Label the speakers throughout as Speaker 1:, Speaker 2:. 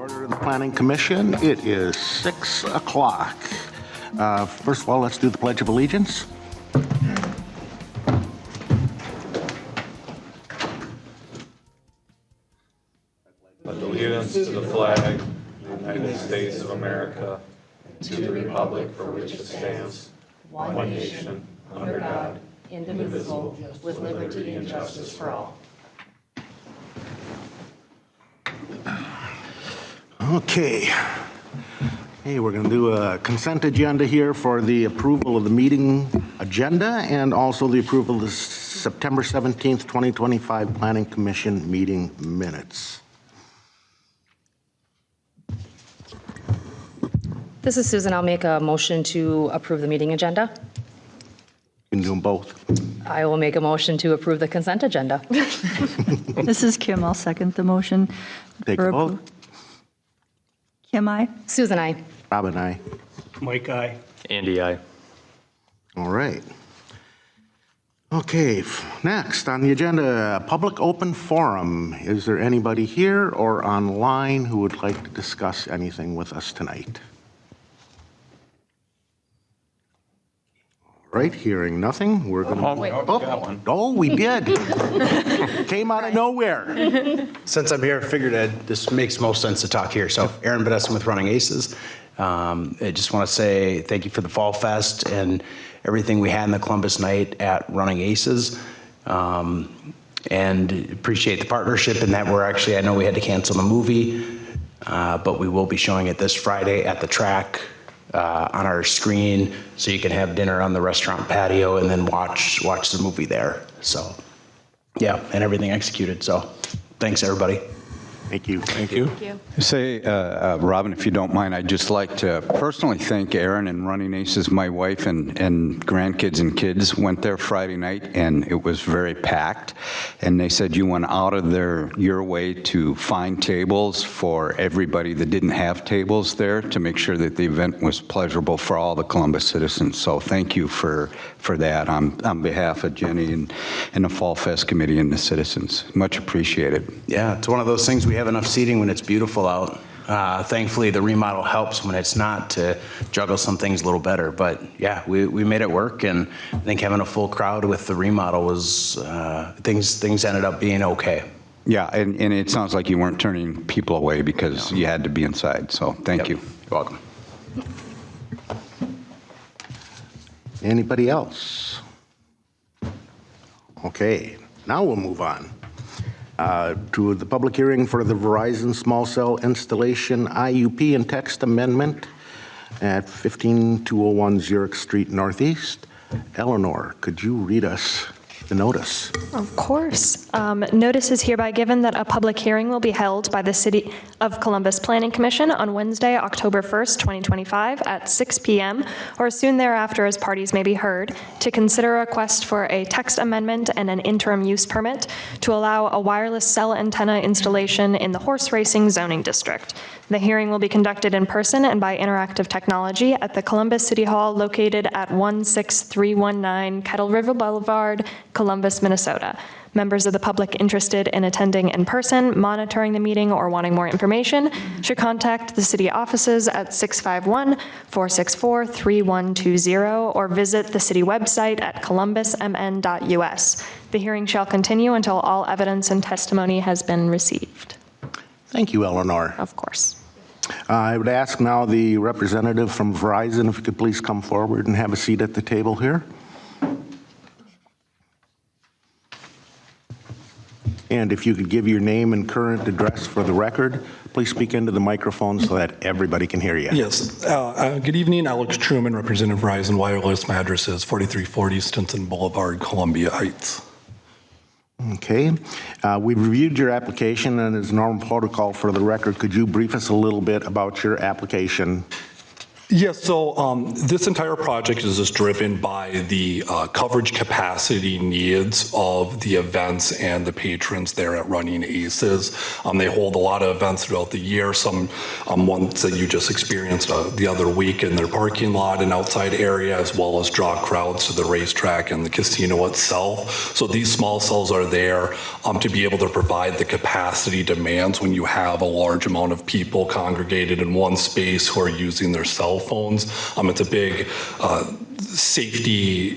Speaker 1: Order of the Planning Commission. It is 6 o'clock. First of all, let's do the Pledge of Allegiance.
Speaker 2: Allegiance to the flag of the United States of America, to the republic for which it stands, one nation, under God, indivisible, with liberty and justice for all.
Speaker 1: Okay. Hey, we're going to do a consent agenda here for the approval of the meeting agenda and also the approval of the September 17th, 2025 Planning Commission meeting minutes.
Speaker 3: This is Susan. I'll make a motion to approve the meeting agenda.
Speaker 1: You can do them both.
Speaker 3: I will make a motion to approve the consent agenda.
Speaker 4: This is Kim. I'll second the motion.
Speaker 1: Take a vote.
Speaker 4: Kim, aye.
Speaker 3: Susan, aye.
Speaker 1: Robin, aye.
Speaker 5: Mike, aye.
Speaker 2: Andy, aye.
Speaker 1: All right. Okay, next on the agenda, public open forum. Is there anybody here or online who would like to discuss anything with us tonight? All right, hearing nothing, we're going to... Oh, we did. Came out of nowhere.
Speaker 6: Since I'm here, I figured this makes most sense to talk here. So Aaron Bedessen with Running Aces. I just want to say thank you for the Fall Fest and everything we had in the Columbus night at Running Aces. And appreciate the partnership in that I know we had to cancel the movie, but we will be showing it this Friday at the track on our screen, so you can have dinner on the restaurant patio and then watch the movie there. So yeah, and everything executed. So thanks everybody.
Speaker 1: Thank you.
Speaker 3: Thank you.
Speaker 7: Say, Robin, if you don't mind, I'd just like to personally thank Aaron and Running Aces. My wife and grandkids and kids went there Friday night, and it was very packed. And they said you went out of your way to find tables for everybody that didn't have tables there to make sure that the event was pleasurable for all the Columbus citizens. So thank you for that on behalf of Jenny and the Fall Fest Committee and the citizens. Much appreciated.
Speaker 6: Yeah, it's one of those things we have enough seating when it's beautiful out. Thankfully, the remodel helps when it's not to juggle some things a little better. But yeah, we made it work, and I think having a full crowd with the remodel was things ended up being okay.
Speaker 7: Yeah, and it sounds like you weren't turning people away because you had to be inside. So thank you.
Speaker 6: You're welcome.
Speaker 1: Anybody else? Okay, now we'll move on to the public hearing for the Verizon small cell installation IUP and text amendment at 15201 Zurich Street Northeast. Eleanor, could you read us the notice?
Speaker 8: Of course. Notice is hereby given that a public hearing will be held by the City of Columbus Planning Commission on Wednesday, October 1st, 2025 at 6 p.m. or soon thereafter as parties may be heard to consider a request for a text amendment and an interim use permit to allow a wireless cell antenna installation in the horse racing zoning district. The hearing will be conducted in person and by interactive technology at the Columbus City Hall located at 16319 Kettle River Boulevard, Columbus, Minnesota. Members of the public interested in attending in person, monitoring the meeting, or wanting more information should contact the city offices at 651-464-3120 or visit the city website at columbusmn.us. The hearing shall continue until all evidence and testimony has been received.
Speaker 1: Thank you, Eleanor.
Speaker 8: Of course.
Speaker 1: I would ask now the representative from Verizon if you could please come forward and have a seat at the table here. And if you could give your name and current address for the record, please speak into the microphone so that everybody can hear you.
Speaker 5: Yes. Good evening. Alex Truman, representing Verizon Wireless. My address is 4340 Stinson Boulevard, Columbia Heights.
Speaker 1: Okay. We've reviewed your application, and as normal protocol for the record, could you brief us a little bit about your application?
Speaker 5: Yes, so this entire project is just driven by the coverage capacity needs of the events and the patrons there at Running Aces. They hold a lot of events throughout the year, some ones that you just experienced the other week in their parking lot and outside area, as well as draw crowds to the racetrack and the casino itself. So these small cells are there to be able to provide the capacity demands when you have a large amount of people congregated in one space who are using their cell phones. It's a big safety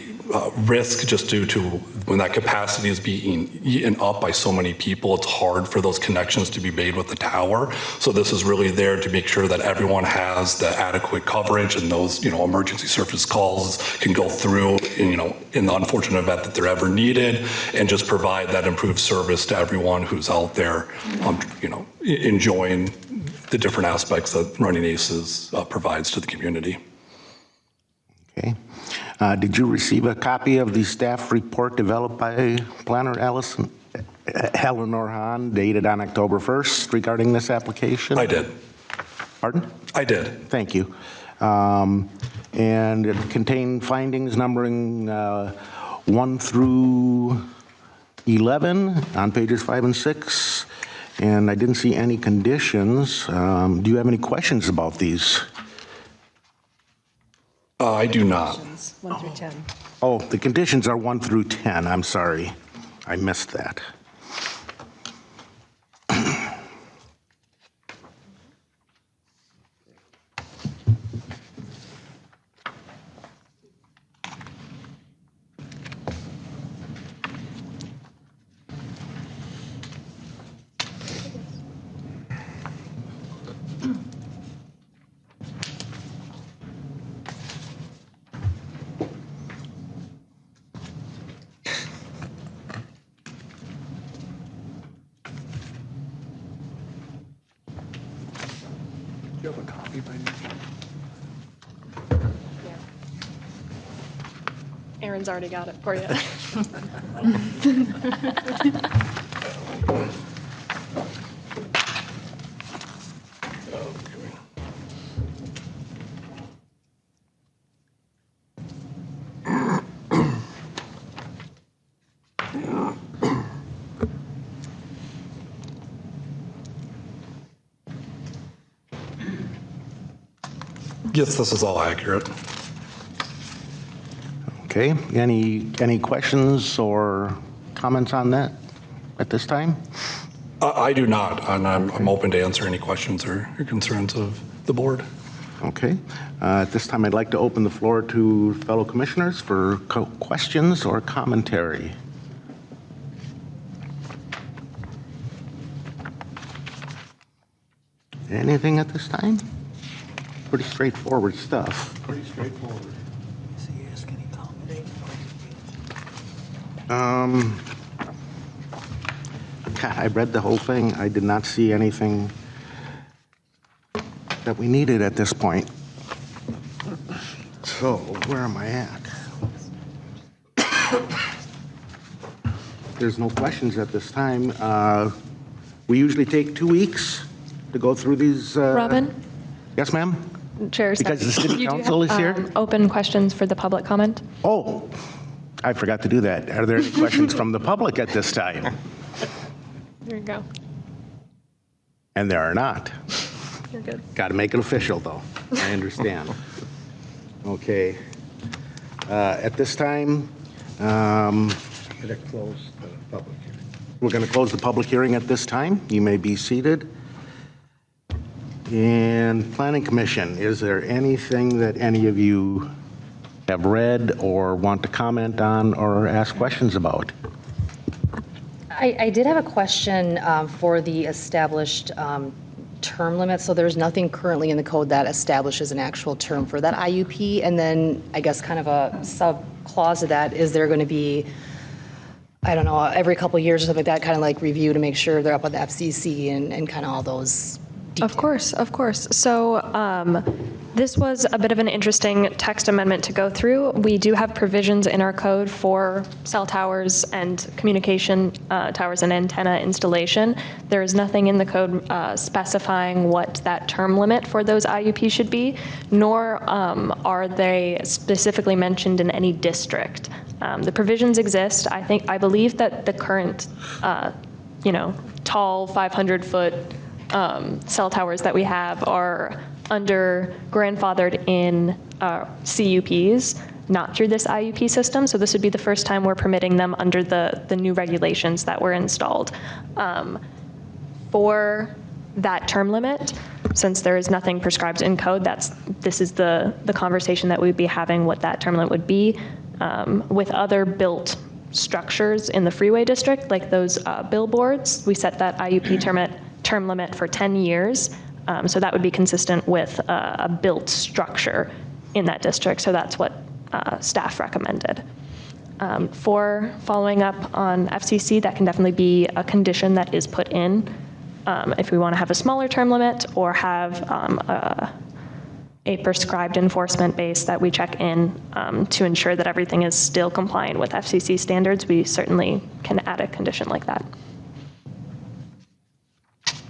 Speaker 5: risk just due to when that capacity is being eaten up by so many people, it's hard for those connections to be made with the tower. So this is really there to make sure that everyone has the adequate coverage and those, emergency service calls can go through, in the unfortunate event that they're ever needed, and just provide that improved service to everyone who's out there, enjoying the different aspects that Running Aces provides to the community.
Speaker 1: Okay. Did you receive a copy of the staff report developed by Planner Eleanor Hahn, dated on October 1st regarding this application?
Speaker 5: I did.
Speaker 1: Pardon?
Speaker 5: I did.
Speaker 1: Thank you. And it contained findings numbering 1 through 11 on pages 5 and 6. And I didn't see any conditions. Do you have any questions about these?
Speaker 5: I do not.
Speaker 3: 1 through 10.
Speaker 1: Oh, the conditions are 1 through 10. I'm sorry. I missed that.
Speaker 5: Do you have a copy by any chance?
Speaker 8: Aaron's already got it for you.
Speaker 5: Yes, this is all accurate.
Speaker 1: Okay. Any questions or comments on that at this time?
Speaker 5: I do not, and I'm open to answer any questions or concerns of the board.
Speaker 1: Okay. At this time, I'd like to open the floor to fellow commissioners for questions or commentary. Anything at this time? Pretty straightforward stuff.
Speaker 9: Pretty straightforward.
Speaker 1: God, I read the whole thing. I did not see anything that we needed at this point. So, where am I at? There's no questions at this time. We usually take 2 weeks to go through these.
Speaker 8: Robin?
Speaker 1: Yes, ma'am?
Speaker 8: Chair,
Speaker 1: Because the city
Speaker 8: you do
Speaker 1: council
Speaker 8: have,
Speaker 1: is here?
Speaker 8: Open questions for the public comment?
Speaker 1: Oh, I forgot to do that. Are there any questions from the public at this time?
Speaker 8: There you go.
Speaker 1: And there are not.
Speaker 8: You're good.
Speaker 1: Got to make it official, though. I understand. Okay. At this time, we're going to close the public hearing at this time. You may be seated. And Planning Commission, is there anything that any of you have read or want to comment on or ask questions about?
Speaker 3: I did have a question for the established term limit. So there's nothing currently in the code that establishes an actual term for that IUP. And then I guess kind of a sub-clause of that, is there going to be, I don't know, every couple of years or something like that, kind of like review to make sure they're up with the FCC and kind of all those
Speaker 8: Of course, of course. So this was a bit of an interesting text amendment to go through. We do have provisions in our code for cell towers and communication towers and antenna installation. There is nothing in the code specifying what that term limit for those IUP should be, nor are they specifically mentioned in any district. The provisions exist. I believe that the current, tall 500-foot cell towers that we have are grandfathered in CUPs, not through this IUP system. So this would be the first time we're permitting them under the new regulations that were installed. For that term limit, since there is nothing prescribed in code, this is the conversation that we'd be having, what that term limit would be. With other built structures in the freeway district, like those billboards, we set that IUP term limit for 10 years. So that would be consistent with a built structure in that district. So that's what staff recommended. For following up on FCC, that can definitely be a condition that is put in if we want to have a smaller term limit or have a prescribed enforcement base that we check in to ensure that everything is still compliant with FCC standards. We certainly can add a condition like that.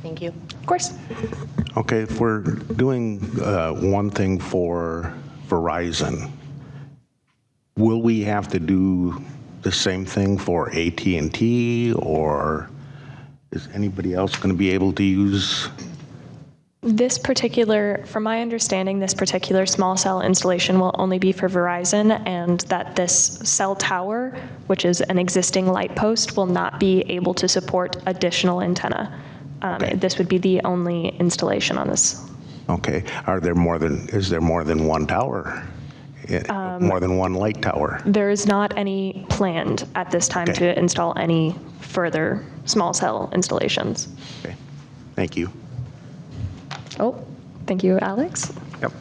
Speaker 3: Thank you.
Speaker 8: Of course.
Speaker 1: Okay, if we're doing one thing for Verizon, will we have to do the same thing for AT&T, or is anybody else going to be able to use?
Speaker 8: From my understanding, this particular small cell installation will only be for Verizon, and that this cell tower, which is an existing light post, will not be able to support additional antenna.
Speaker 1: Okay.
Speaker 8: This would be the only installation on this.
Speaker 1: Okay, is there more than one tower? More than one light tower?
Speaker 8: There is not any planned at this time
Speaker 1: Okay.
Speaker 8: to install any further small cell installations.
Speaker 1: Okay, thank you.
Speaker 8: Oh, thank you, Alex.
Speaker 1: Yep.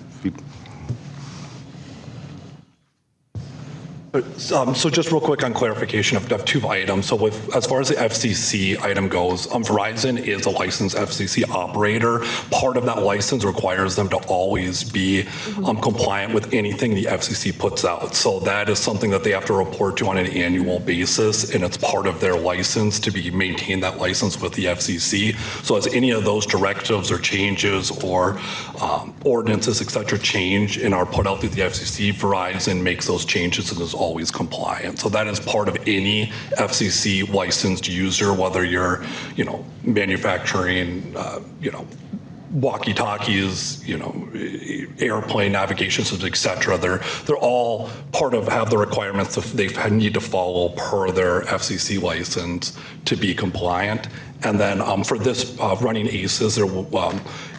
Speaker 5: So just real quick on clarification of two items. So as far as the FCC item goes, Verizon is a licensed FCC operator. Part of that license requires them to always be compliant with anything the FCC puts out. So that is something that they have to report to on an annual basis, and it's part of their license to maintain that license with the FCC. So as any of those directives or changes or ordinances, et cetera, change and are put out through the FCC, Verizon makes those changes and is always compliant. So that is part of any FCC licensed user, whether you're, manufacturing, walkie-talkies, airplane navigation systems, et cetera. They're all have the requirements that they need to follow per their FCC license to be compliant. And then for this running ACES, there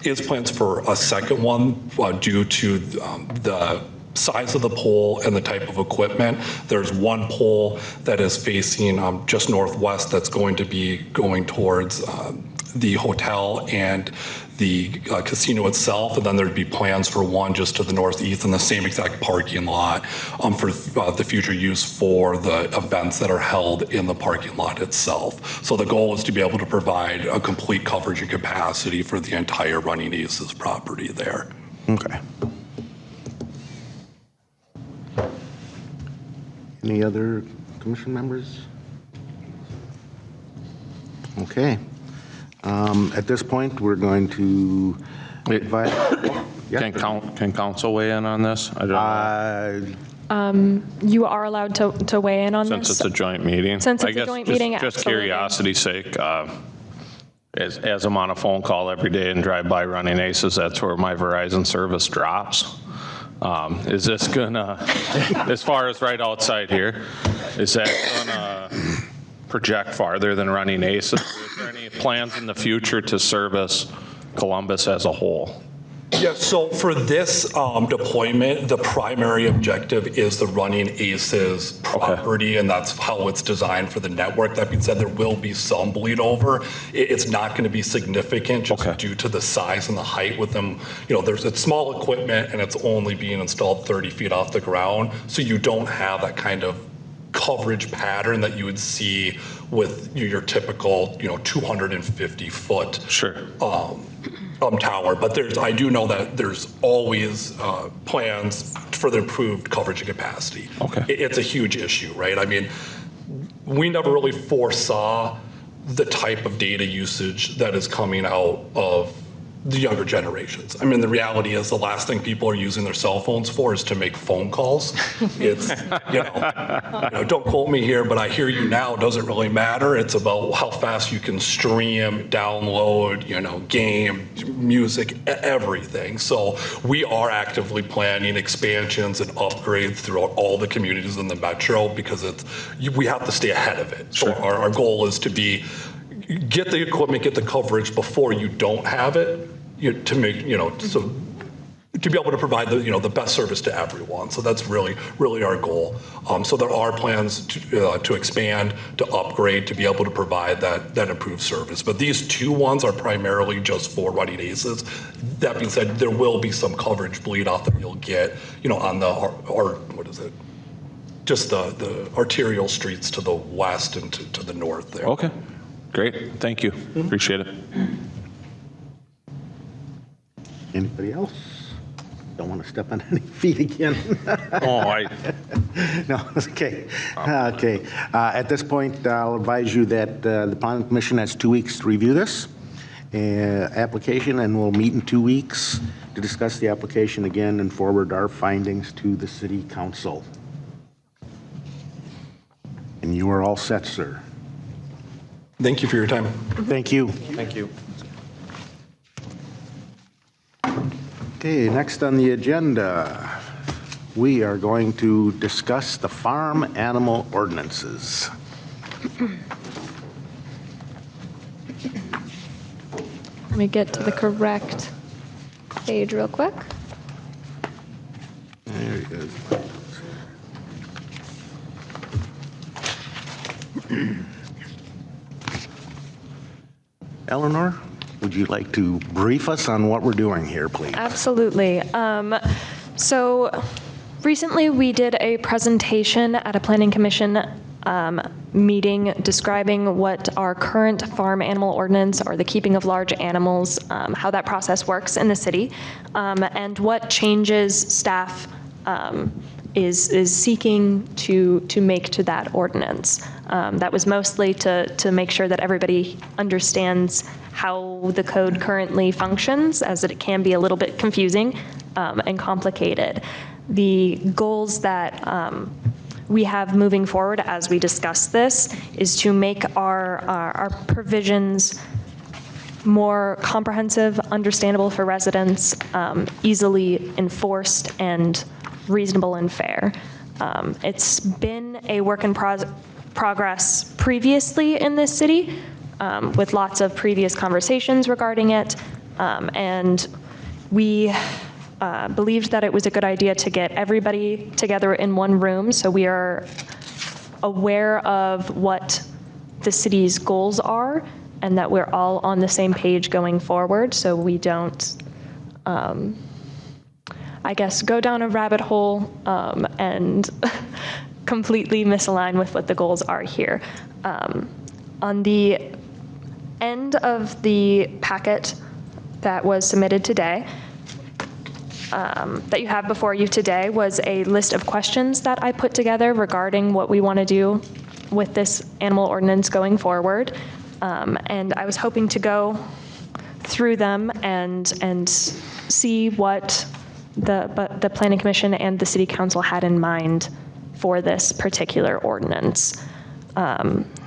Speaker 5: is plans for a second one due to the size of the pole and the type of equipment. There's one pole that is facing just northwest that's going to be going towards the hotel and the casino itself, and then there'd be plans for one just to the northeast in the same exact parking lot for the future use for the events that are held in the parking lot itself. So the goal is to be able to provide a complete coverage and capacity for the entire running ACES property there.
Speaker 1: Okay. Any other commission members? Okay. At this point, we're going to invite. Yeah.
Speaker 9: Can council weigh in on this? I don't know.
Speaker 8: You are allowed to weigh in on
Speaker 9: Since
Speaker 8: this.
Speaker 9: it's a joint meeting.
Speaker 8: Since it's a joint meeting,
Speaker 9: Just
Speaker 8: absolutely.
Speaker 9: curiosity's sake, as I'm on a phone call every day and drive by running ACES, that's where my Verizon service drops. Is this gonna, as far as right outside here, is that gonna project farther than running ACES? Is there any plans in the future to service Columbus as a whole?
Speaker 5: Yeah, so for this deployment, the primary objective is the running ACES property, and that's how it's designed for the network. That being said, there will be some bleed over. It's not going to be significant just due to the size and the height with them. It's small equipment, and it's only being installed 30 feet off the ground, so you don't have that kind of coverage pattern that you would see with your typical, 250 foot tower, but I do know that there's always plans for the improved coverage and capacity.
Speaker 9: Okay.
Speaker 5: It's a huge issue, right? I mean, we never really foresaw the type of data usage that is coming out of the younger generations. I mean, the reality is the last thing people are using their cell phones for is to make phone calls. It's, don't quote me here, but I hear you now doesn't really matter. It's about how fast you can stream, download, game, music, everything. So we are actively planning expansions and upgrades throughout all the communities in the metro because we have to stay ahead of it. So our goal is to get the equipment, get the coverage before you don't have it, to make, so to be able to provide the best service to everyone. So that's really our goal. So there are plans to expand, to upgrade, to be able to provide that improved service. But these two ones are primarily just for running aces. That being said, there will be some coverage bleed off that you'll get, on just the arterial streets to the west and to the north there.
Speaker 9: Okay, great. Thank you. Appreciate it.
Speaker 1: Anybody else? Don't want to step on any feet again. No, okay. Okay. At this point, I'll advise you that the Planning Commission has 2 weeks to review this application, and we'll meet in 2 weeks to discuss the application again and forward our findings to the City Council. And you are all set, sir.
Speaker 5: Thank you for your time.
Speaker 1: Thank you.
Speaker 2: Thank you.
Speaker 1: Okay, next on the agenda, we are going to discuss the farm animal ordinances.
Speaker 8: Let me get to the correct page real quick.
Speaker 1: There he is. Eleanor, would you like to brief us on what we're doing here, please?
Speaker 8: Absolutely. So recently we did a presentation at a Planning Commission meeting describing what our current farm animal ordinance or the keeping of large animals, how that process works in the city, and what changes staff is seeking to make to that ordinance. That was mostly to make sure that everybody understands how the code currently functions, as it can be a little bit confusing and complicated. The goals that we have moving forward as we discuss this is to make our provisions more comprehensive, understandable for residents, easily enforced, and reasonable and fair. It's been a work in progress previously in this city, with lots of previous conversations regarding it, and we believed that it was a good idea to get everybody together in one room so we are aware of what the city's goals are and that we're all on the same page going forward, so we don't I guess, go down a rabbit hole and completely misalign with what the goals are here. On the end of the packet that was submitted today, that you have before you today, was a list of questions that I put together regarding what we want to do with this animal ordinance going forward. And I was hoping to go through them and see what the Planning Commission and the City Council had in mind for this particular ordinance.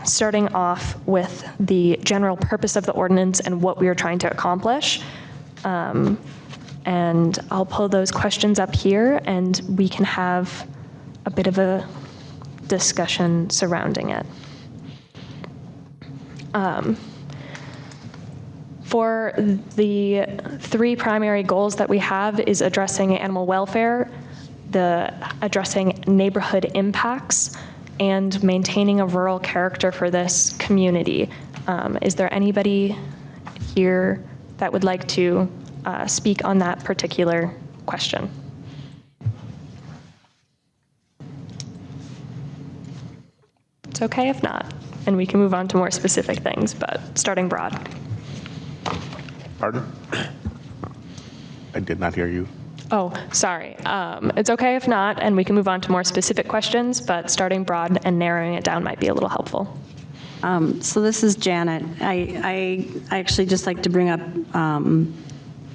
Speaker 8: Starting off with the general purpose of the ordinance and what we are trying to accomplish. And I'll pull those questions up here and we can have a bit of a discussion surrounding it. For the three primary goals that we have is addressing animal welfare, addressing neighborhood impacts, and maintaining a rural character for this community. Is there anybody here that would like to speak on that particular question? It's okay if not, and we can move on to more specific things, but starting broad.
Speaker 1: Pardon? I did not hear you.
Speaker 8: Oh, sorry. It's okay if not, and we can move on to more specific questions, but starting broad and narrowing it down might be a little helpful.
Speaker 10: So this is Janet. I actually just like to bring up,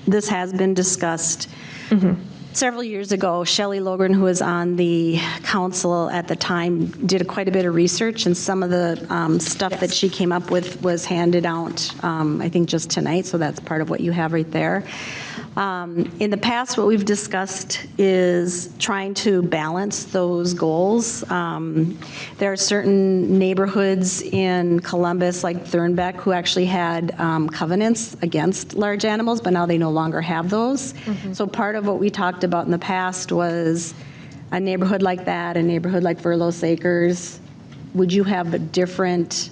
Speaker 10: this has been discussed several years ago. Shelley Logan, who was on the council at the time, did quite a bit of research, and some of the stuff that she came up with was handed out, I think, just tonight, so that's part of what you have right there. In the past, what we've discussed is trying to balance those goals. There are certain neighborhoods in Columbus, like Thornbeck, who actually had covenants against large animals, but now they no longer have those. So part of what we talked about in the past was a neighborhood like that, a neighborhood like Verlos Acres. Would you have a different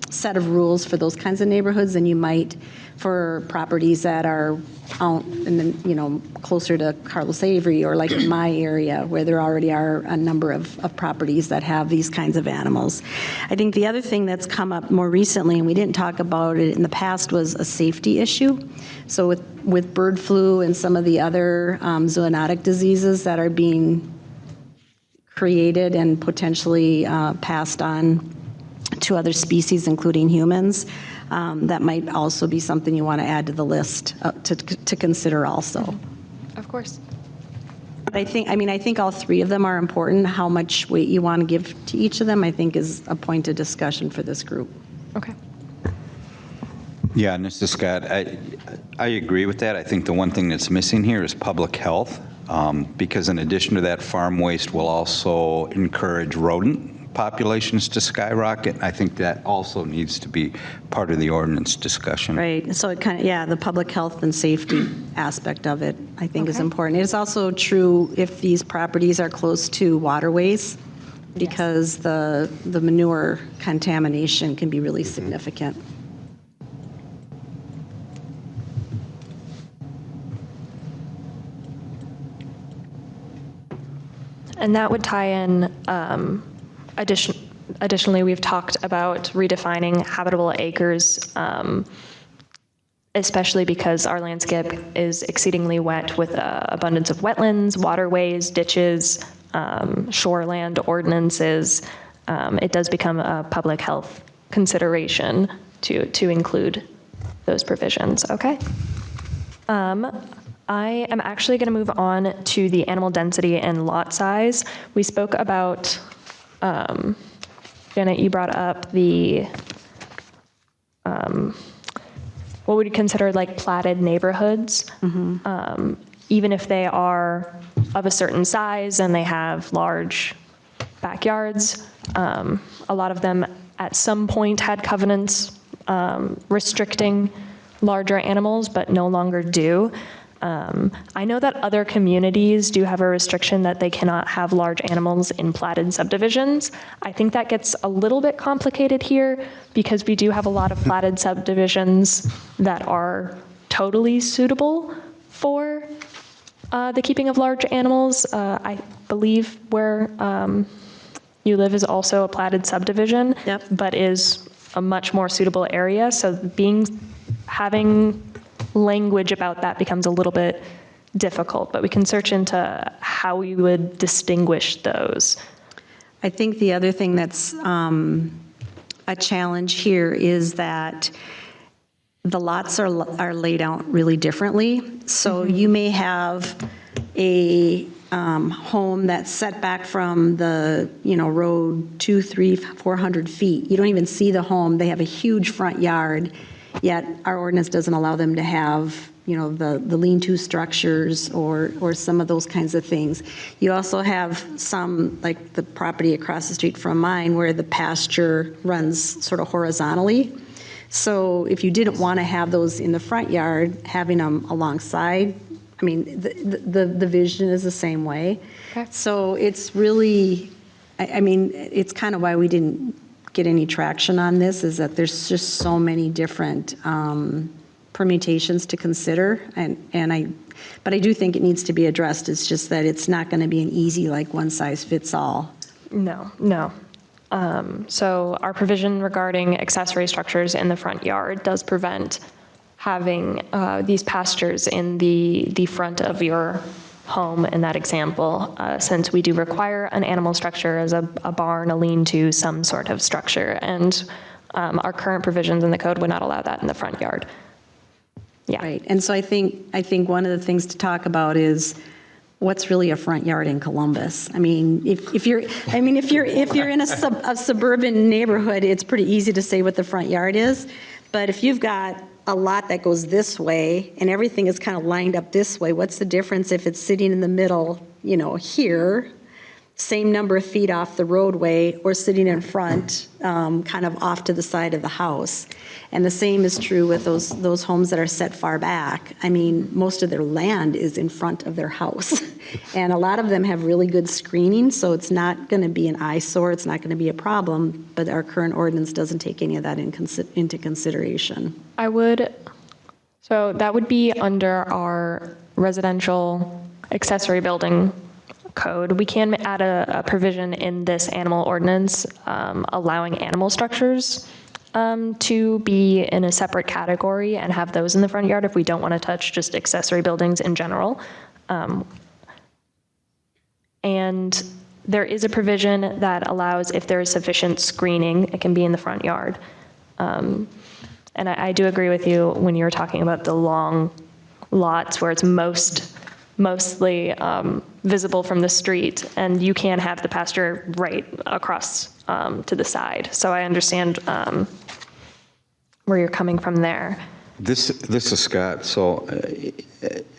Speaker 10: set of rules for those kinds of neighborhoods than you might for properties that are out and then, you know, closer to Carlos Avery, or like in my area where there already are a number of properties that have these kinds of animals. I think the other thing that's come up more recently, and we didn't talk about it in the past, was a safety issue. So with bird flu and some of the other zoonotic diseases that are being created and potentially passed on to other species, including humans, that might also be something you want to add to the list to consider also.
Speaker 8: Of course.
Speaker 10: But I think all three of them are important. How much weight you want to give to each of them, I think, is a point of discussion for this group.
Speaker 8: Okay.
Speaker 7: Yeah, and this is Scott. I agree with that. I think the one thing that's missing here is public health, because in addition to that, farm waste will also encourage rodent populations to skyrocket. I think that also needs to be part of the ordinance discussion.
Speaker 10: Right, so it kind of, yeah, the public health and safety aspect of it, I think, is important. It's also true if these properties are close to waterways, because the manure contamination can be really significant.
Speaker 8: And that would tie in, additionally, we've talked about redefining habitable acres, especially because our landscape is exceedingly wet with abundance of wetlands, waterways, ditches, shoreland ordinances. It does become a public health consideration to include those provisions, okay? I am actually going to move on to the animal density and lot size. We spoke about, Janet, you brought up the, what would you consider like platted neighborhoods, even if they are of a certain size and they have large backyards. A lot of them at some point had covenants restricting larger animals, but no longer do. I know that other communities do have a restriction that they cannot have large animals in platted subdivisions. I think that gets a little bit complicated here because we do have a lot of platted subdivisions that are totally suitable for the keeping of large animals. I believe where you live is also a platted subdivision, but is a much more suitable area. So having language about that becomes a little bit difficult, but we can search into how we would distinguish those.
Speaker 10: I think the other thing that's a challenge here is that the lots are laid out really differently. So you may have a home that's set back from the road 200, 300, 400 feet. You don't even see the home. They have a huge front yard. Yet our ordinance doesn't allow them to have, the lean-to structures or some of those kinds of things. You also have some, like the property across the street from mine, where the pasture runs sort of horizontally. So if you didn't want to have those in the front yard, having them alongside, the vision is the same way.
Speaker 8: Okay.
Speaker 10: So it's really, it's kind of why we didn't get any traction on this, is that there's just so many different permutations to consider, but I do think it needs to be addressed. It's just that it's not going to be an easy, like, one size fits all.
Speaker 8: No. So our provision regarding accessory structures in the front yard does prevent having these pastures in the front of your home in that example, since we do require an animal structure as a barn, a lean-to, some sort of structure, and our current provisions in the code would not allow that in the front yard. Yeah.
Speaker 10: Right, and so I think one of the things to talk about is what's really a front yard in Columbus. I mean, if you're in a suburban neighborhood, it's pretty easy to say what the front yard is. But if you've got a lot that goes this way and everything is kind of lined up this way, what's the difference if it's sitting in the middle, here, same number of feet off the roadway, or sitting in front, kind of off to the side of the house? And the same is true with those homes that are set far back. I mean, most of their land is in front of their house. And a lot of them have really good screening, so it's not going to be an eyesore, it's not going to be a problem, but our current ordinance doesn't take any of that into consideration.
Speaker 8: So that would be under our residential accessory building code. We can add a provision in this animal ordinance allowing animal structures to be in a separate category and have those in the front yard if we don't want to touch just accessory buildings in general. And there is a provision that allows, if there is sufficient screening, it can be in the front yard. And I do agree with you when you're talking about the long lots where it's mostly visible from the street, and you can have the pasture right across to the side. So I understand where you're coming from there.
Speaker 7: This is Scott. So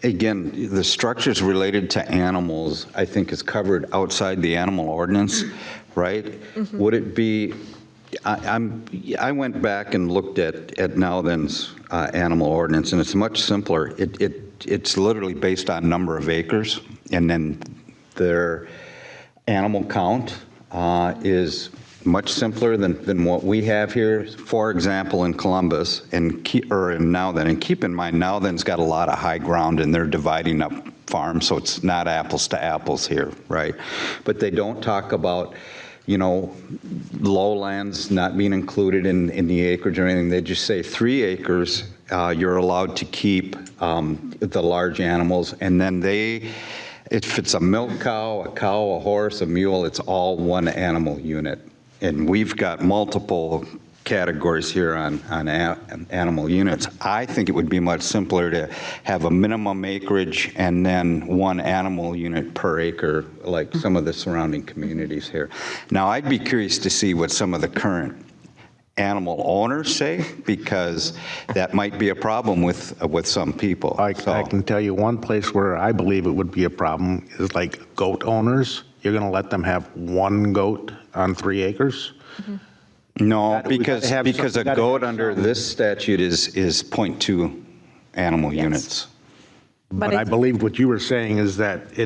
Speaker 7: again, the structures related to animals, I think, is covered outside the animal ordinance, right? Mm-hmm. Would it be? I went back and looked at now then's animal ordinance, and it's much simpler. It's literally based on number of acres, and then their animal count is much simpler than what we have here. For example, in Columbus, in Nowthen, and keep in mind, Nowthen's got a lot of high ground, and they're dividing up farms, so it's not apples to apples here, right? But they don't talk about, lowlands not being included in the acreage or anything. They just say 3 acres, you're allowed to keep the large animals, and then if it's a milk cow, a horse, a mule, it's all one animal unit. And we've got multiple categories here on animal units. I think it would be much simpler to have a minimum acreage and then 1 animal unit per acre, like some of the surrounding communities here. Now, I'd be curious to see what some of the current animal owners say, because that might be a problem with some people.
Speaker 1: I can tell you one place where I believe it would be a problem is like goat owners. You're going to let them have 1 goat on 3 acres?
Speaker 8: Mm-hmm.
Speaker 7: No, because a goat under this statute is 0.2 animal units.
Speaker 1: But I believed what you were saying is that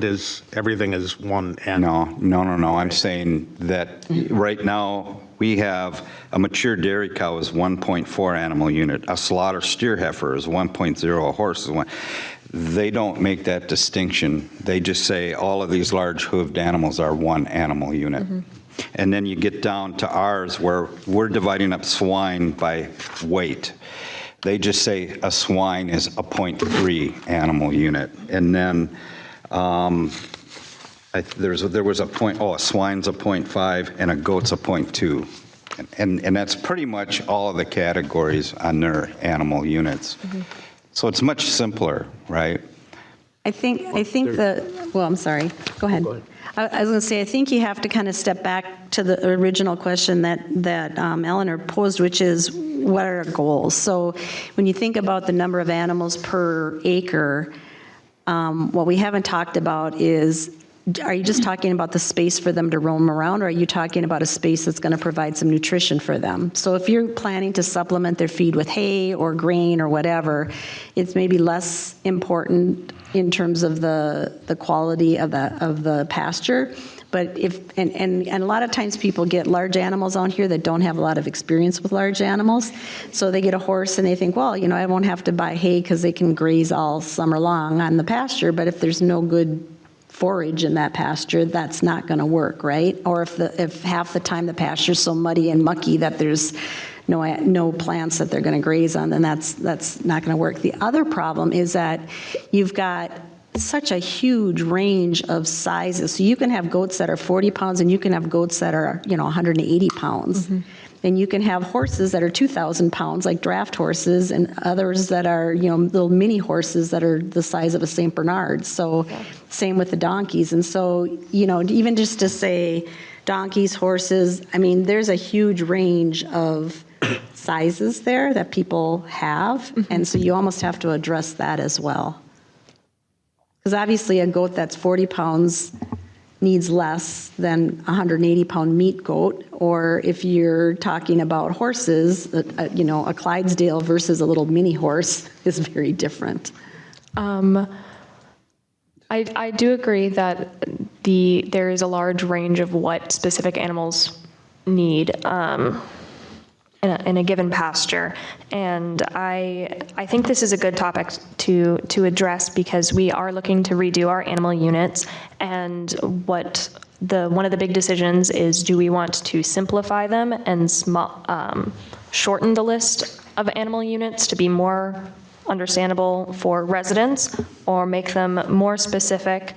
Speaker 1: everything is 1 animal.
Speaker 7: No. I'm saying that right now we have a mature dairy cow is 1.4 animal unit, a slaughter steer heifer is 1.0, a horse is 1. They don't make that distinction. They just say all of these large hooved animals are 1 animal unit. Mm-hmm. And then you get down to ours where we're dividing up swine by weight. They just say a swine is a 0.3 animal unit. And then there was a swine's a 0.5 and a goat's a 0.2. And that's pretty much all of the categories on their animal units. Mm-hmm. So it's much simpler, right?
Speaker 10: I think I'm sorry. Go ahead. I was going to say, I think you have to kind of step back to the original question that Eleanor posed, which is, what are our goals? So when you think about the number of animals per acre, what we haven't talked about is, are you just talking about the space for them to roam around, or are you talking about a space that's going to provide some nutrition for them? So if you're planning to supplement their feed with hay or grain or whatever, it's maybe less important in terms of the quality of the pasture. But and a lot of times people get large animals out here that don't have a lot of experience with large animals. So they get a horse and they think, well, I won't have to buy hay because they can graze all summer long on the pasture. But if there's no good forage in that pasture, that's not going to work, right? Or if half the time the pasture's so muddy and mucky that there's no plants that they're going to graze on, then that's not going to work. The other problem is that you've got such a huge range of sizes. So you can have goats that are 40 pounds and you can have goats that are, 180 pounds. And you can have horses that are 2,000 pounds, like draft horses, and others that are, little mini horses that are the size of a St. Bernard. So same with the donkeys. And so, even just to say donkeys, horses, I mean, there's a huge range of sizes there that people have. And so you almost have to address that as well. Because obviously a goat that's 40 pounds needs less than a 180-pound meat goat, or if you're talking about horses, a Clydesdale versus a little mini horse is very different.
Speaker 8: I do agree that there is a large range of what specific animals need in a given pasture, and I think this is a good topic to address because we are looking to redo our animal units, and one of the big decisions is, do we want to simplify them and shorten the list of animal units to be more understandable for residents, or make them more specific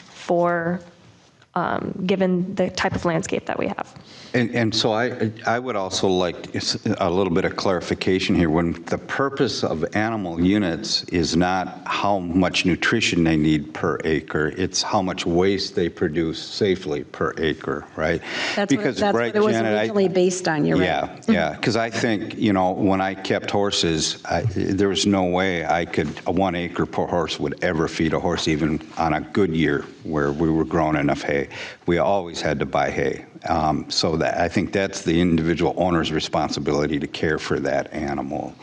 Speaker 8: for given the type of landscape that we have.
Speaker 7: And so I would also like a little bit of clarification here. When the purpose of animal units is not how much nutrition they need per acre, it's how much waste they produce safely per acre, right?
Speaker 10: That's what it was originally based on, you're right.
Speaker 7: Yeah, because I think, when I kept horses, there was no way a 1 acre per horse would ever feed a horse, even on a good year where we were growing enough hay. We always had to buy hay. So that I think that's the individual owner's responsibility to care for that animal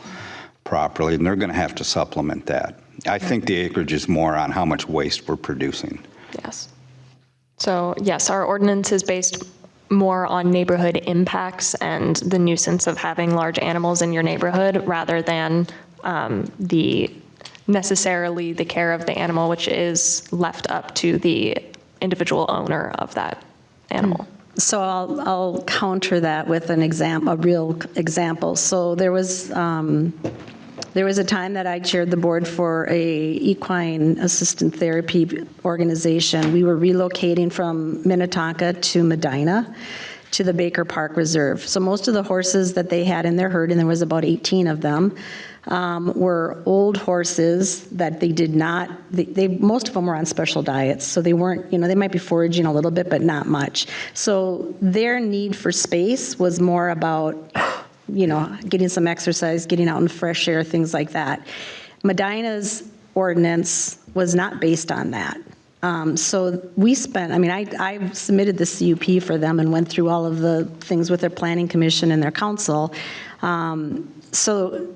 Speaker 7: properly, and they're going to have to supplement that. I think the acreage is more on how much waste we're producing.
Speaker 8: Yes. So yes, our ordinance is based more on neighborhood impacts and the nuisance of having large animals in your neighborhood rather than necessarily the care of the animal, which is left up to the individual owner of that animal.
Speaker 10: So I'll counter that with a real example. So there was a time that I chaired the board for a equine assistant therapy organization. We were relocating from Minnetonka to Medina to the Baker Park Reserve. So most of the horses that they had in their herd, and there was about 18 of them, were old horses that they did not, most of them were on special diets, so they weren't, they might be foraging a little bit, but not much. So their need for space was more about, getting some exercise, getting out in fresh air, things like that. Medina's ordinance was not based on that. So we spent, I submitted the CUP for them and went through all of the things with their planning commission and their council. So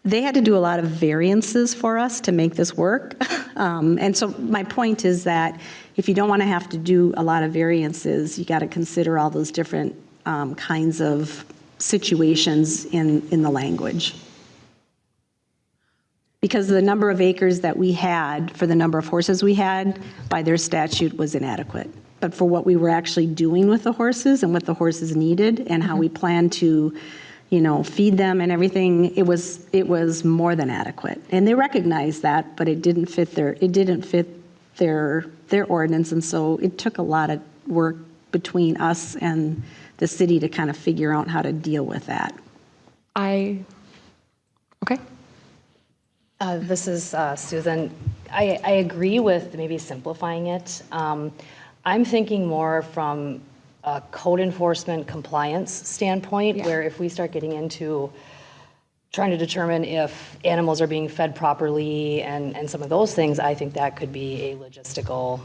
Speaker 10: they had to do a lot of variances for us to make this work. And so my point is that if you don't want to have to do a lot of variances, you got to consider all those different kinds of situations in the language. Because the number of acres that we had for the number of horses we had by their statute was inadequate. But for what we were actually doing with the horses and what the horses needed and how we planned to feed them and everything, it was more than adequate. And they recognized that, but it didn't fit their ordinance, and so it took a lot of work between us and the city to kind of figure out how to deal with that.
Speaker 8: Okay.
Speaker 3: This is Susan. I agree with maybe simplifying it. I'm thinking more from a code enforcement compliance standpoint, where if we start getting into trying to determine if animals are being fed properly and some of those things, I think that could be a logistical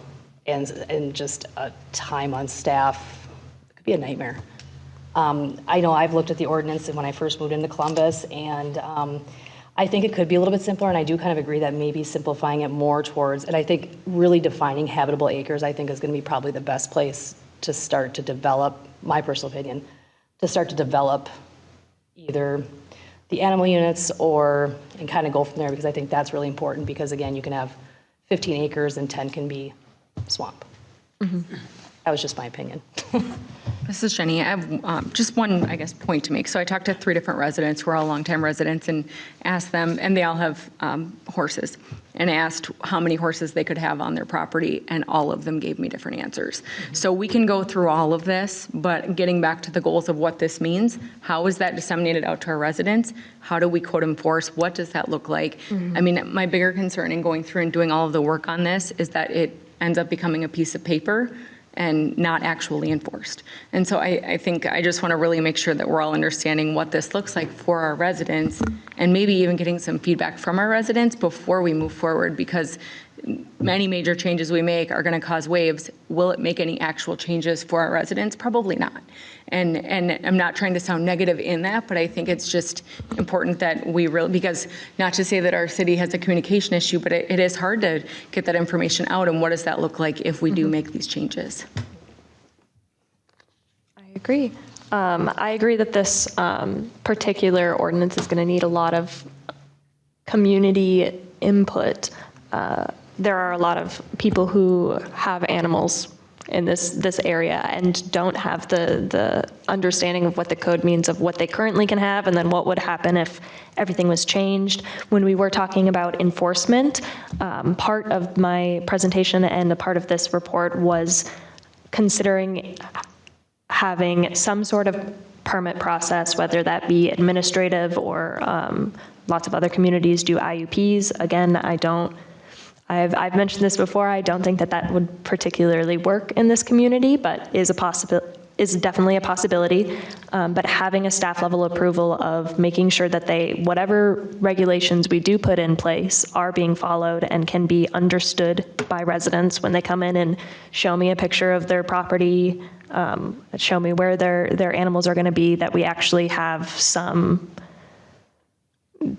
Speaker 3: and just a time on staff. It could be a nightmare. I know I've looked at the ordinance when I first moved into Columbus, and I think it could be a little bit simpler, and I do kind of agree that maybe simplifying it more towards, and I think really defining habitable acres, I think is going to be probably the best place to start to develop, my personal opinion, to start to develop either the animal units and kind of go from there, because I think that's really important, because again, you can have 15 acres and 10 can be swamp. Mm-hmm. That was just my opinion.
Speaker 11: This is Jenny. I have just one, I guess, point to make. So I talked to 3 different residents who are all longtime residents and asked them, and they all have horses, and asked how many horses they could have on their property, and all of them gave me different answers. So we can go through all of this, but getting back to the goals of what this means, how is that disseminated out to our residents? How do we code enforce? What does that look like? I mean, my bigger concern in going through and doing all of the work on this is that it ends up becoming a piece of paper and not actually enforced. And so I think I just want to really make sure that we're all understanding what this looks like for our residents, and maybe even getting some feedback from our residents before we move forward, because many major changes we make are going to cause waves. Will it make any actual changes for our residents? Probably not. And I'm not trying to sound negative in that, but I think it's just important that we really, because not to say that our city has a communication issue, but it is hard to get that information out. And what does that look like if we do make these changes?
Speaker 8: I agree. I agree that this particular ordinance is going to need a lot of community input. There are a lot of people who have animals in this area and don't have the understanding of what the code means, of what they currently can have, and then what would happen if everything was changed. When we were talking about enforcement, part of my presentation and a part of this report was considering having some sort of permit process, whether that be administrative or lots of other communities do IUPs. Again, I've mentioned this before. I don't think that would particularly work in this community, but is definitely a possibility. But having a staff level approval of making sure that whatever regulations we do put in place are being followed and can be understood by residents when they come in and show me a picture of their property, show me where their animals are going to be, that we actually have some.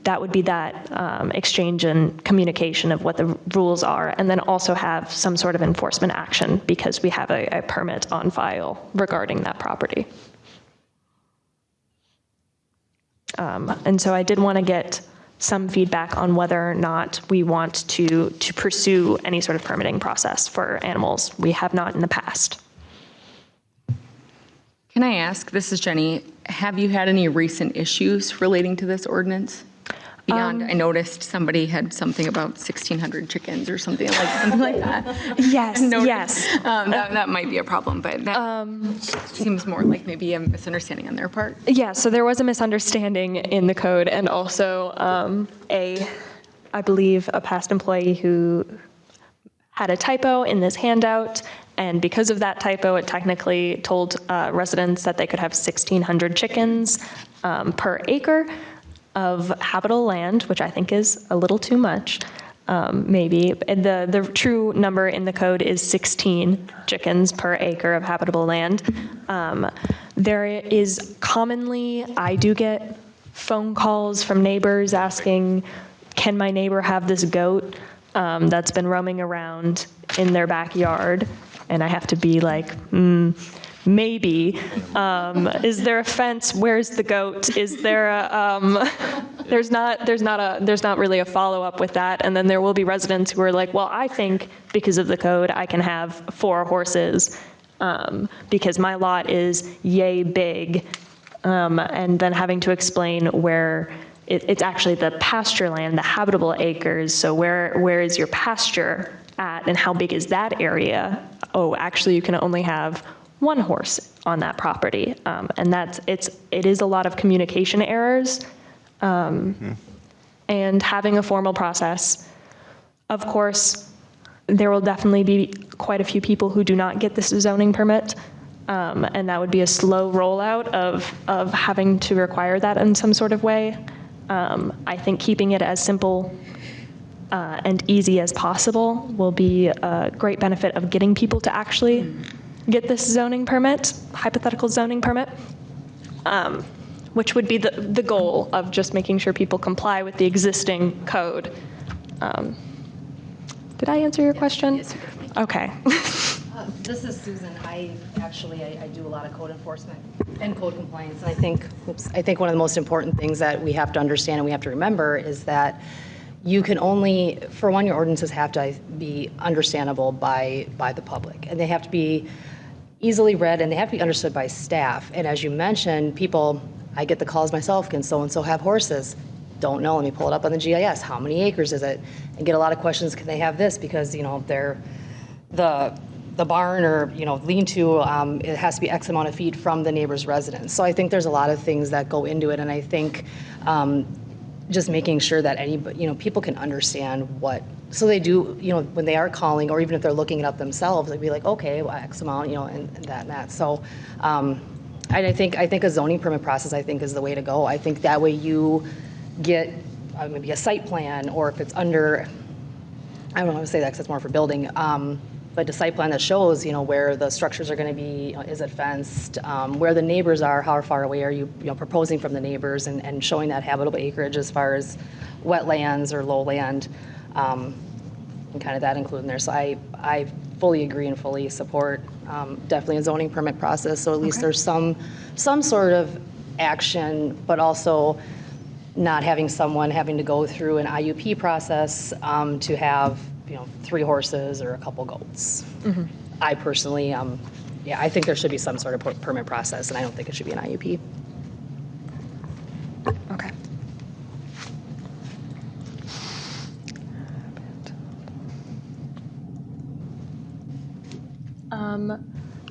Speaker 8: That would be that exchange and communication of what the rules are, and then also have some sort of enforcement action because we have a permit on file regarding that property. And so I did want to get some feedback on whether or not we want to pursue any sort of permitting process for animals. We have not in the past.
Speaker 11: Can I ask, this is Jenny, have you had any recent issues relating to this ordinance? Beyond, I noticed somebody had something about 1,600 chickens or something like that.
Speaker 8: Yes,
Speaker 11: yes. That might be a problem, but that seems more like maybe a misunderstanding on their part.
Speaker 8: Yeah, so there was a misunderstanding in the code, and also I believe a past employee who had a typo in this handout, and because of that typo, it technically told residents that they could have 1,600 chickens per acre of habitable land, which I think is a little too much, maybe. The true number in the code is 16 chickens per acre of habitable land. There is commonly, I do get phone calls from neighbors asking, can my neighbor have this goat that's been roaming around in their backyard? And I have to be like, maybe. Is there a fence? Where's the goat? Is there a, there's not really a follow-up with that. And then there will be residents who are like, well, I think because of the code, I can have 4 horses because my lot is yay big. And then having to explain where it's actually the pasture land, the habitable acres. So where is your pasture at and how big is that area? Oh, actually you can only have 1 horse on that property. And it is a lot of communication errors. And having a formal process. Of course, there will definitely be quite a few people who do not get this zoning permit. And that would be a slow rollout of having to require that in some sort of way. I think keeping it as simple and easy as possible will be a great benefit of getting people to actually get this zoning permit, hypothetical zoning permit, which would be the goal of just making sure people comply with the existing code. Did I answer your question?
Speaker 3: Yes, you did.
Speaker 8: Okay.
Speaker 3: This is Susan. I do a lot of code enforcement and code compliance. And I think one of the most important things that we have to understand and we have to remember is that you can only, for one, your ordinances have to be understandable by the public. And they have to be easily read, and they have to be understood by staff. And as you mentioned, people, I get the calls myself, can so-and-so have horses? Don't know, let me pull it up on the GIS. How many acres is it? And get a lot of questions, can they have this? Because, they're, the barn or, lean-to, it has to be X amount of feet from the neighbor's residence. So I think there's a lot of things that go into it, and I think just making sure that anybody, people can understand what, so they do, when they are calling, or even if they're looking it up themselves, they'd be like, okay, well, X amount, and that and that. So I think a zoning permit process, I think, is the way to go. I think that way you get maybe a site plan, or if it's under, I don't want to say that because it's more for building, but a site plan that shows, where the structures are going to be, is it fenced, where the neighbors are, how far away are you, proposing from the neighbors, and showing that habitable acreage as far as wetlands or lowland, and kind of that included in there. So I fully agree and fully support definitely a zoning permit process. So at least there's some sort of action, but also not having someone having to go through an IUP process to have 3 horses or a couple goats. I personally, I think there should be some sort of permit process, and I don't think it should be an IUP.
Speaker 8: Okay.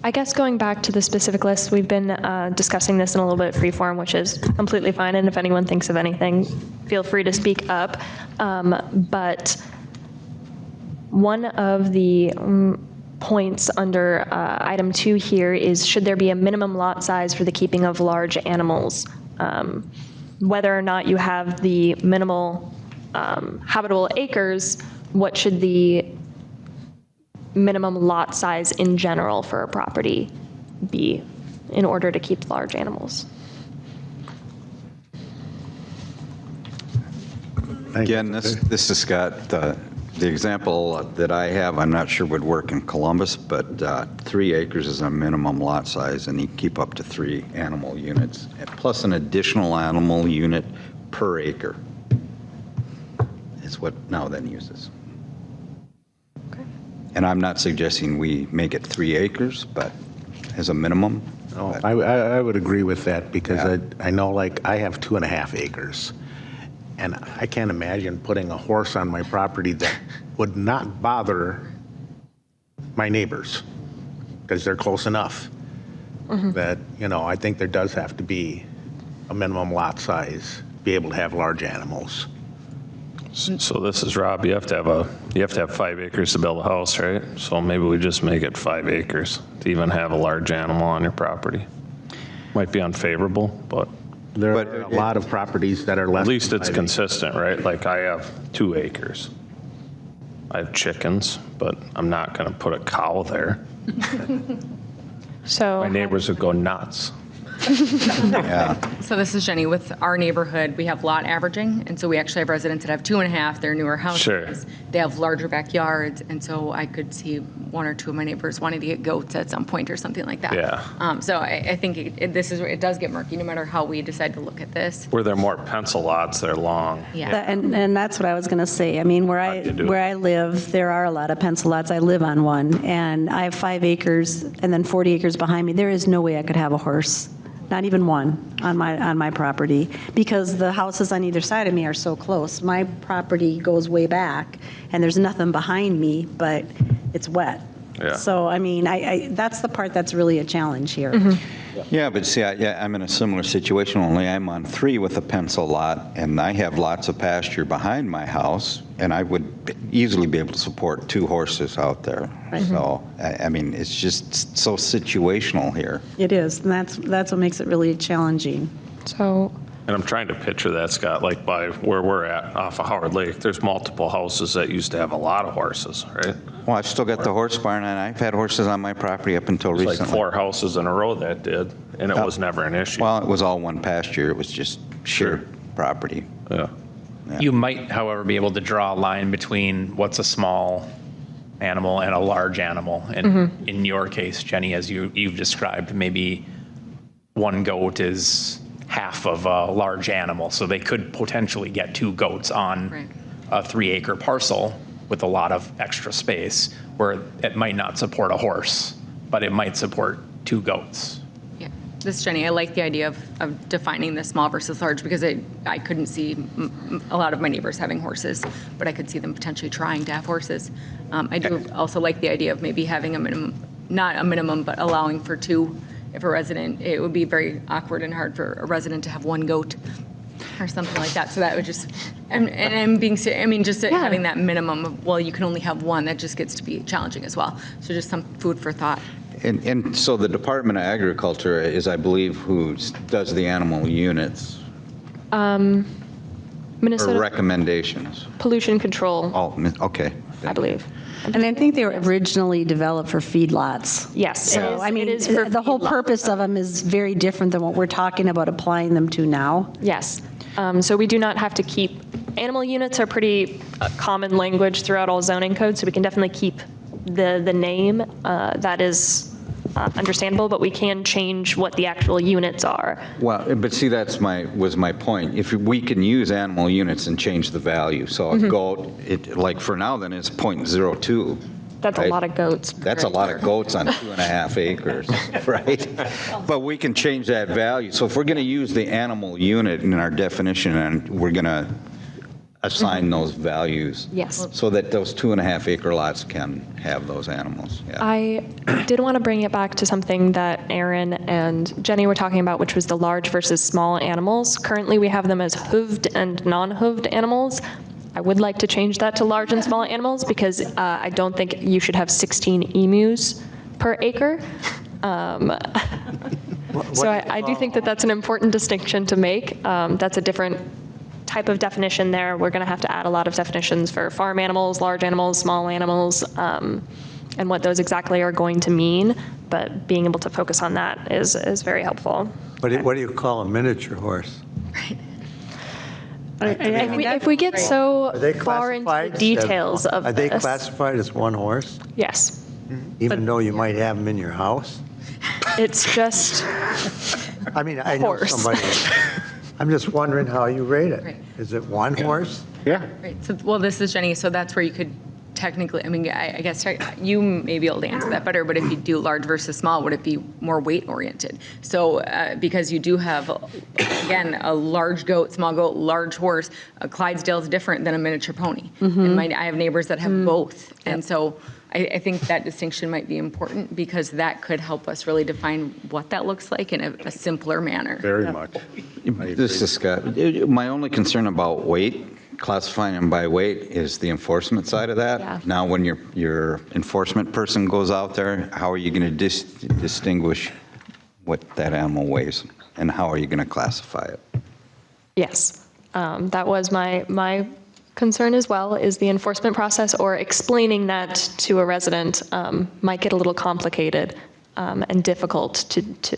Speaker 8: I guess going back to the specific list, we've been discussing this in a little bit free form, which is completely fine. And if anyone thinks of anything, feel free to speak up. But one of the points under item 2 here is, should there be a minimum lot size for the keeping of large animals? Whether or not you have the minimal habitable acres, what should the minimum lot size in general for a property be in order to keep large animals?
Speaker 7: Again, this is Scott. The example that I have, I'm not sure would work in Columbus, but 3 acres is a minimum lot size, and you keep up to 3 animal units, plus an additional animal unit per acre is what now then uses. And I'm not suggesting we make it 3 acres, but as a minimum.
Speaker 1: No, I would agree with that, because I know, like, I have 2.5 acres, and I can't imagine putting a horse on my property that would not bother my neighbors, because they're close enough that, I think there does have to be a minimum lot size, be able to have large animals.
Speaker 9: So this is Rob, you have to have 5 acres to build a house, right? So maybe we just make it 5 acres to even have a large animal on your property. Might be unfavorable, but
Speaker 1: There are a lot of properties that are less.
Speaker 9: at least
Speaker 1: than
Speaker 9: it's
Speaker 1: 5
Speaker 9: consistent, right? Like I have 2 acres. I have chickens, but I'm not going to put a cow there.
Speaker 8: So
Speaker 9: My neighbors would go nuts.
Speaker 7: Yeah.
Speaker 11: So this is Jenny. With our neighborhood, we have lot averaging, and so we actually have residents that have 2.5. They're newer houses.
Speaker 9: Sure.
Speaker 11: They have larger backyards, and so I could see 1 or 2 of my neighbors wanting to get goats at some point or something like that.
Speaker 9: Yeah.
Speaker 11: So I think it does get murky no matter how we decide to look at this.
Speaker 9: Where they're more pencil lots, they're long.
Speaker 11: Yeah.
Speaker 10: And that's what I was going to say. I mean, where I live, there are a lot of pencil lots. I live on one, and I have 5 acres and then 40 acres behind me. There is no way I could have a horse. Not even one on my property, because the houses on either side of me are so close. My property goes way back, and there's nothing behind me, but it's wet.
Speaker 9: Yeah.
Speaker 10: So, I mean, that's the part that's really a challenge here.
Speaker 7: Yeah, but see, I'm in a similar situation, only I'm on 3 with a pencil lot, and I have lots of pasture behind my house, and I would easily be able to support 2 horses out there. So, I mean, it's just so situational here.
Speaker 10: It is, and that's what makes it really challenging.
Speaker 8: So,
Speaker 9: And I'm trying to picture that, Scott, like by where we're at off of Howard Lake, there's multiple houses that used to have a lot of horses, right?
Speaker 7: Well, I've still got the horse barn, and I've had horses on my property up until
Speaker 9: It's like
Speaker 7: recently.
Speaker 9: 4 houses in a row that did, and it was never an issue.
Speaker 7: Well, it was all one pasture. It was just shared property.
Speaker 9: Yeah.
Speaker 12: You might, however, be able to draw a line between what's a small animal and a large animal. And in your case, Jenny, as you've described, maybe 1 goat is half of a large animal. So they could potentially get 2 goats on
Speaker 11: Right.
Speaker 12: a 3-acre parcel with a lot of extra space, where it might not support a horse but it might support 2 goats.
Speaker 11: Yeah, this is Jenny. I like the idea of defining the small versus large because I couldn't see a lot of my neighbors having horses, but I could see them potentially trying to have horses. I do also like the idea of maybe having a minimum, not a minimum, but allowing for 2. If a resident, it would be very awkward and hard for a resident to have 1 goat or something like that. So that would just, and I'm being serious, I mean, just having that minimum of, well, you can only have 1, that just gets to be challenging as well. So just some food for thought.
Speaker 7: And so the Department of Agriculture is, I believe, who does the animal units or
Speaker 8: Minnesota
Speaker 7: recommendations.
Speaker 8: Pollution Control,
Speaker 7: Oh, okay.
Speaker 8: I believe.
Speaker 10: And I think they were originally developed for feedlots.
Speaker 8: Yes.
Speaker 10: So, I mean,
Speaker 8: it is for
Speaker 10: the whole
Speaker 8: feedlot.
Speaker 10: purpose of them is very different than what we're talking about applying them to now.
Speaker 8: Yes. So we do not have to keep, animal units are pretty common language throughout all zoning codes, so we can definitely keep the name. That is understandable, but we can change what the actual units are.
Speaker 7: Well, but see, was my point. If we can use animal units and change the value, so a goat, like for now, then it's 0.02.
Speaker 8: That's a
Speaker 7: right?
Speaker 8: lot of goats.
Speaker 7: That's a lot of goats on 2.5 acres, right? But we can change that value. So if we're going to use the animal unit in our definition, and we're going to assign those values.
Speaker 8: Yes.
Speaker 7: So that those 2.5 acre lots can have those animals. Yeah.
Speaker 8: I did want to bring it back to something that Aaron and Jenny were talking about, which was the large versus small animals. Currently, we have them as hooved and non-hooved animals. I would like to change that to large and small animals because I don't think you should have 16 emus per acre. So I do think that that's an important distinction to make. That's a different type of definition there. We're going to have to add a lot of definitions for farm animals, large animals, small animals, and what those exactly are going to mean. But being able to focus on that is very helpful.
Speaker 13: What do you call a miniature horse?
Speaker 8: If we get so
Speaker 13: Are they
Speaker 8: far into
Speaker 13: classified?
Speaker 8: the details of
Speaker 13: Are they
Speaker 8: this,
Speaker 13: classified as one horse,
Speaker 8: yes,
Speaker 13: even though you might have them in your house?
Speaker 8: it's just
Speaker 13: I mean, I know
Speaker 8: Horse.
Speaker 13: somebody, I'm just wondering how you rate it.
Speaker 11: Right.
Speaker 13: Is it one horse?
Speaker 1: Yeah.
Speaker 11: Right, so, well, this is Jenny, so that's where you could technically, I mean, I guess you may be able to answer that better, but if you do large versus small, would it be more weight oriented? So, because you do have, again, a large goat, small goat, large horse, a Clydesdale is different than a miniature pony. And I have neighbors that have both, and so I think that distinction might be important because that could help us really define what that looks like in a simpler manner.
Speaker 1: Very much.
Speaker 7: This is Scott. My only concern about weight, classifying them by weight, is the enforcement side of that.
Speaker 8: Yeah.
Speaker 7: Now, when your enforcement person goes out there, how are you going to distinguish what that animal weighs, and how are you going to classify it?
Speaker 8: yes. That was my concern as well, is the enforcement process, or explaining that to a resident might get a little complicated and difficult to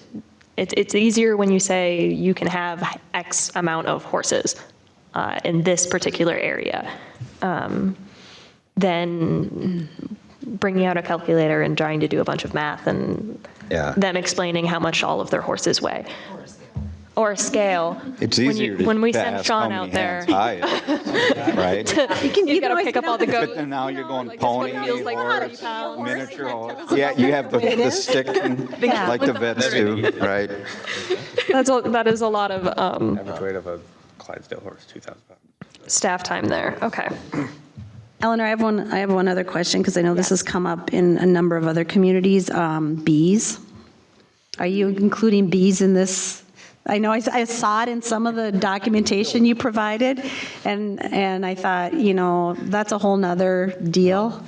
Speaker 8: it's easier when you say you can have X amount of horses in this particular area than bringing out a calculator and trying to do a bunch of math and
Speaker 7: Yeah.
Speaker 8: them explaining how much all of their horses weigh. Or a scale.
Speaker 7: It's easier
Speaker 8: when we
Speaker 7: to
Speaker 8: send
Speaker 7: ask
Speaker 8: Sean
Speaker 7: how
Speaker 8: out
Speaker 7: many
Speaker 8: there.
Speaker 7: hands high it is, right?
Speaker 8: He's got to pick up all the goats.
Speaker 7: But then now you're going
Speaker 8: Like this one
Speaker 7: pony,
Speaker 8: feels like
Speaker 7: horse,
Speaker 8: 30 pounds.
Speaker 7: miniature horse. Yeah, you have the stick, like the vets do, right?
Speaker 8: That is a lot of
Speaker 9: Average weight of a Clydesdale horse, 2,000 pounds.
Speaker 8: staff time there. Okay.
Speaker 10: Eleanor, I have one other question because I know this has come up in a number of other communities. Bees. Are you including bees in this? I know I saw it in some of the documentation you provided, and I thought, that's a whole nother deal.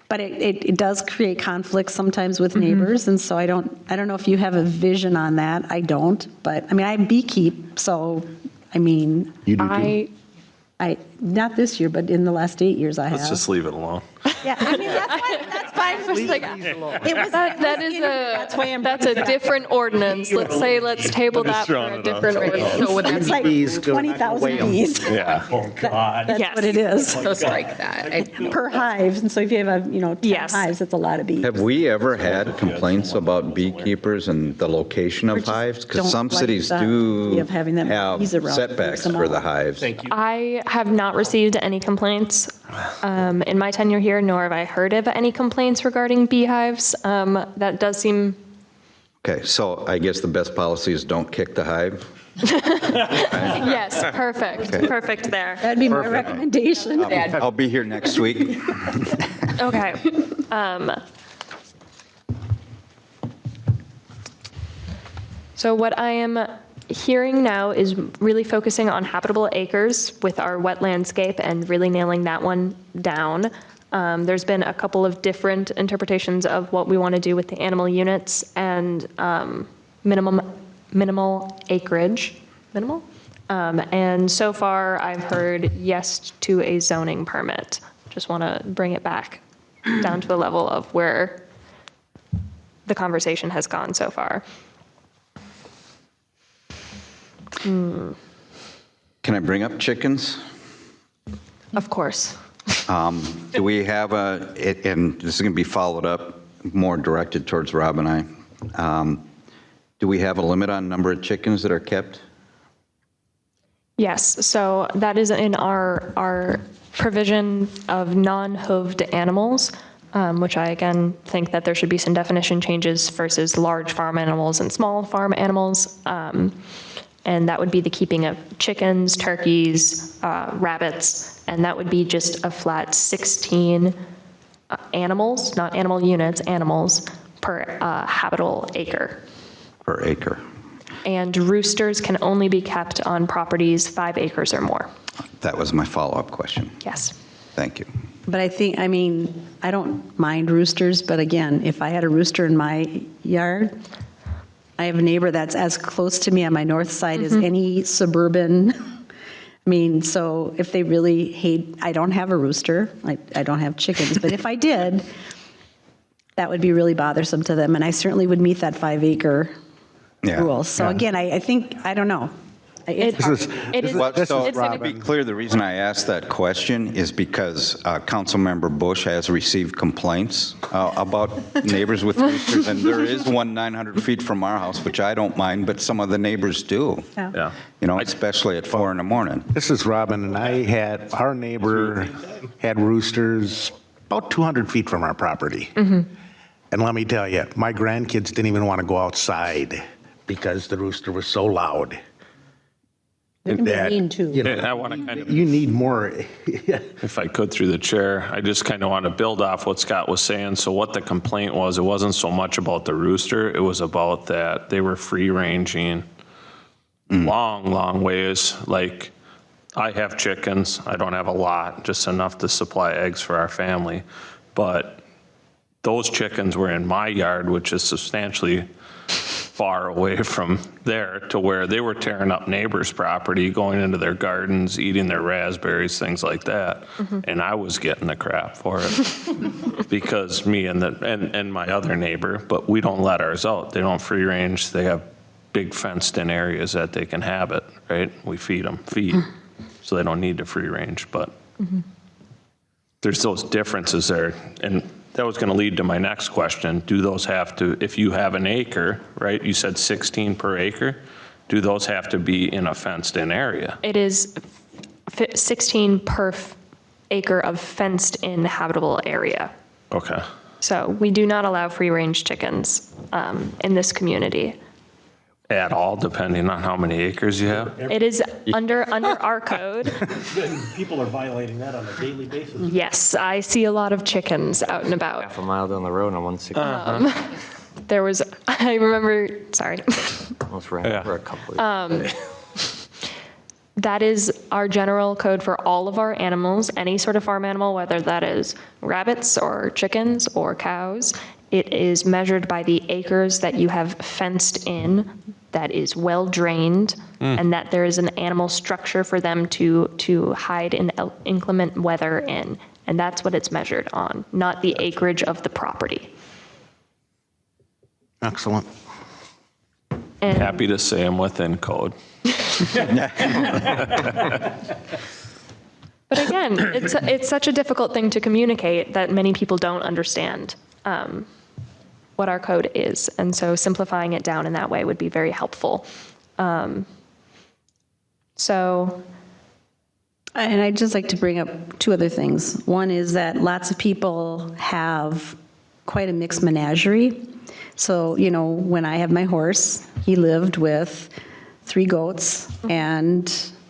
Speaker 10: But it does create conflicts sometimes with neighbors, and so I don't know if you have a vision on that. I don't, but I mean, I beekeep, so I mean,
Speaker 1: You do too?
Speaker 10: I not this year, but in the last 8 years I have.
Speaker 9: Let's just leave it alone.
Speaker 10: Yeah, I mean, that's fine. It was,
Speaker 8: That's a different ordinance. Let's table that for a different ordinance.
Speaker 11: So would that
Speaker 10: It's
Speaker 11: be,
Speaker 10: like
Speaker 1: Bees go
Speaker 10: 20,000
Speaker 1: whale.
Speaker 10: bees.
Speaker 9: Yeah.
Speaker 10: That's
Speaker 8: Yes.
Speaker 10: what it is,
Speaker 11: so strike that.
Speaker 10: per hive. And so if you have 10
Speaker 8: Yes.
Speaker 10: hives, that's a lot of bees.
Speaker 7: Have we ever had complaints about beekeepers and the location of
Speaker 10: just
Speaker 7: hives? Because
Speaker 10: don't
Speaker 7: some
Speaker 10: like
Speaker 7: cities
Speaker 10: the
Speaker 7: do
Speaker 10: idea of having them
Speaker 7: have
Speaker 10: bees around,
Speaker 7: setbacks
Speaker 10: freaks them
Speaker 7: for the
Speaker 10: out.
Speaker 7: hives.
Speaker 12: Thank you.
Speaker 8: I have not received any complaints. in my tenure here, nor have I heard of any complaints regarding beehives. That does seem,
Speaker 7: Okay, so I guess the best policy is don't kick the hive.
Speaker 8: yes, perfect, perfect there.
Speaker 10: That'd be my recommendation.
Speaker 7: I'll be here next week.
Speaker 8: Okay. So what I am hearing now is really focusing on habitable acres with our wet landscape and really nailing that one down. There's been a couple of different interpretations of what we want to do with the animal units and minimal acreage. Minimal? And so far, I've heard yes to a zoning permit. Just want to bring it back down to the level of where the conversation has gone so far.
Speaker 7: Can I bring up chickens?
Speaker 8: Of course.
Speaker 7: Do we have and this is going to be followed up more directed towards Rob and I. Do we have a limit on number of chickens that are kept?
Speaker 8: Yes, so that is in our provision of non-hooved animals, which I again think that there should be some definition changes versus large farm animals and small farm animals. And that would be the keeping of chickens, turkeys, rabbits, and that would be just a flat 16 animals, not animal units, animals per habitable acre.
Speaker 7: Per acre.
Speaker 8: And roosters can only be kept on properties 5 acres or more.
Speaker 7: That was my follow-up question.
Speaker 8: Yes.
Speaker 7: Thank you.
Speaker 10: But I don't mind roosters, but again, if I had a rooster in my yard, I have a neighbor that's as close to me on my north side as any suburban. So if they really hate, I don't have a rooster, I don't have chickens, but if I did, that would be really bothersome to them, and I certainly would meet that 5-acre rule. So again, I think, I don't know.
Speaker 8: It is.
Speaker 7: Well, so
Speaker 8: it's
Speaker 7: to be clear, the reason I asked that question is because Councilmember Bush has received complaints about neighbors with roosters, and there is one 900 feet from our house, which I don't mind, but some of the neighbors do.
Speaker 9: Yeah.
Speaker 7: Especially at 4 in the morning.
Speaker 1: This is Robin, and our neighbor had roosters about 200 feet from our property. And let me tell you, my grandkids didn't even want to go outside because the rooster was so loud.
Speaker 10: They can be mean too.
Speaker 9: I want to kind of,
Speaker 1: You need more.
Speaker 9: if I could through the chair, I just kind of want to build off what Scott was saying. So what the complaint was, it wasn't so much about the rooster, it was about that they were free ranging long ways. Like, I have chickens, I don't have a lot, just enough to supply eggs for our family. But those chickens were in my yard, which is substantially far away from there, to where they were tearing up neighbors' property, going into their gardens, eating their raspberries, things like that. And I was getting the crap for it because me and my other neighbor, but we don't let ours out. They don't free range. They have big fenced in areas that they can habit, right? We feed them feed, so they don't need to free range, but there's those differences there. And that was going to lead to my next question. Do those have to, if you have an acre, right, you said 16 per acre, do those have to be in a fenced-in area?
Speaker 8: It is 16 per acre of fenced-in habitable area.
Speaker 9: Okay.
Speaker 8: So we do not allow free-range chickens in this community.
Speaker 9: At all, depending on how many acres you have?
Speaker 8: It is under our code.
Speaker 14: People are violating that on a daily basis.
Speaker 8: Yes, I see a lot of chickens out and about.
Speaker 15: Half a mile down the road on 160.
Speaker 8: There was, I remember, sorry.
Speaker 15: Almost ran over a couple of
Speaker 8: That is our general code for all of our animals, any sort of farm animal, whether that is rabbits or chickens or cows. It is measured by the acres that you have fenced in, that is well drained, and that there is an animal structure for them to hide in inclement weather in. And that's what it's measured on, not the acreage of the property.
Speaker 1: Excellent.
Speaker 8: And
Speaker 9: Happy to say I'm within code.
Speaker 8: But again, it's such a difficult thing to communicate that many people don't understand what our code is. And so simplifying it down in that way would be very helpful. So
Speaker 10: And I'd just like to bring up two other things. One is that lots of people have quite a mixed menagerie. So, you know, when I have my horse, he lived with 3 goats and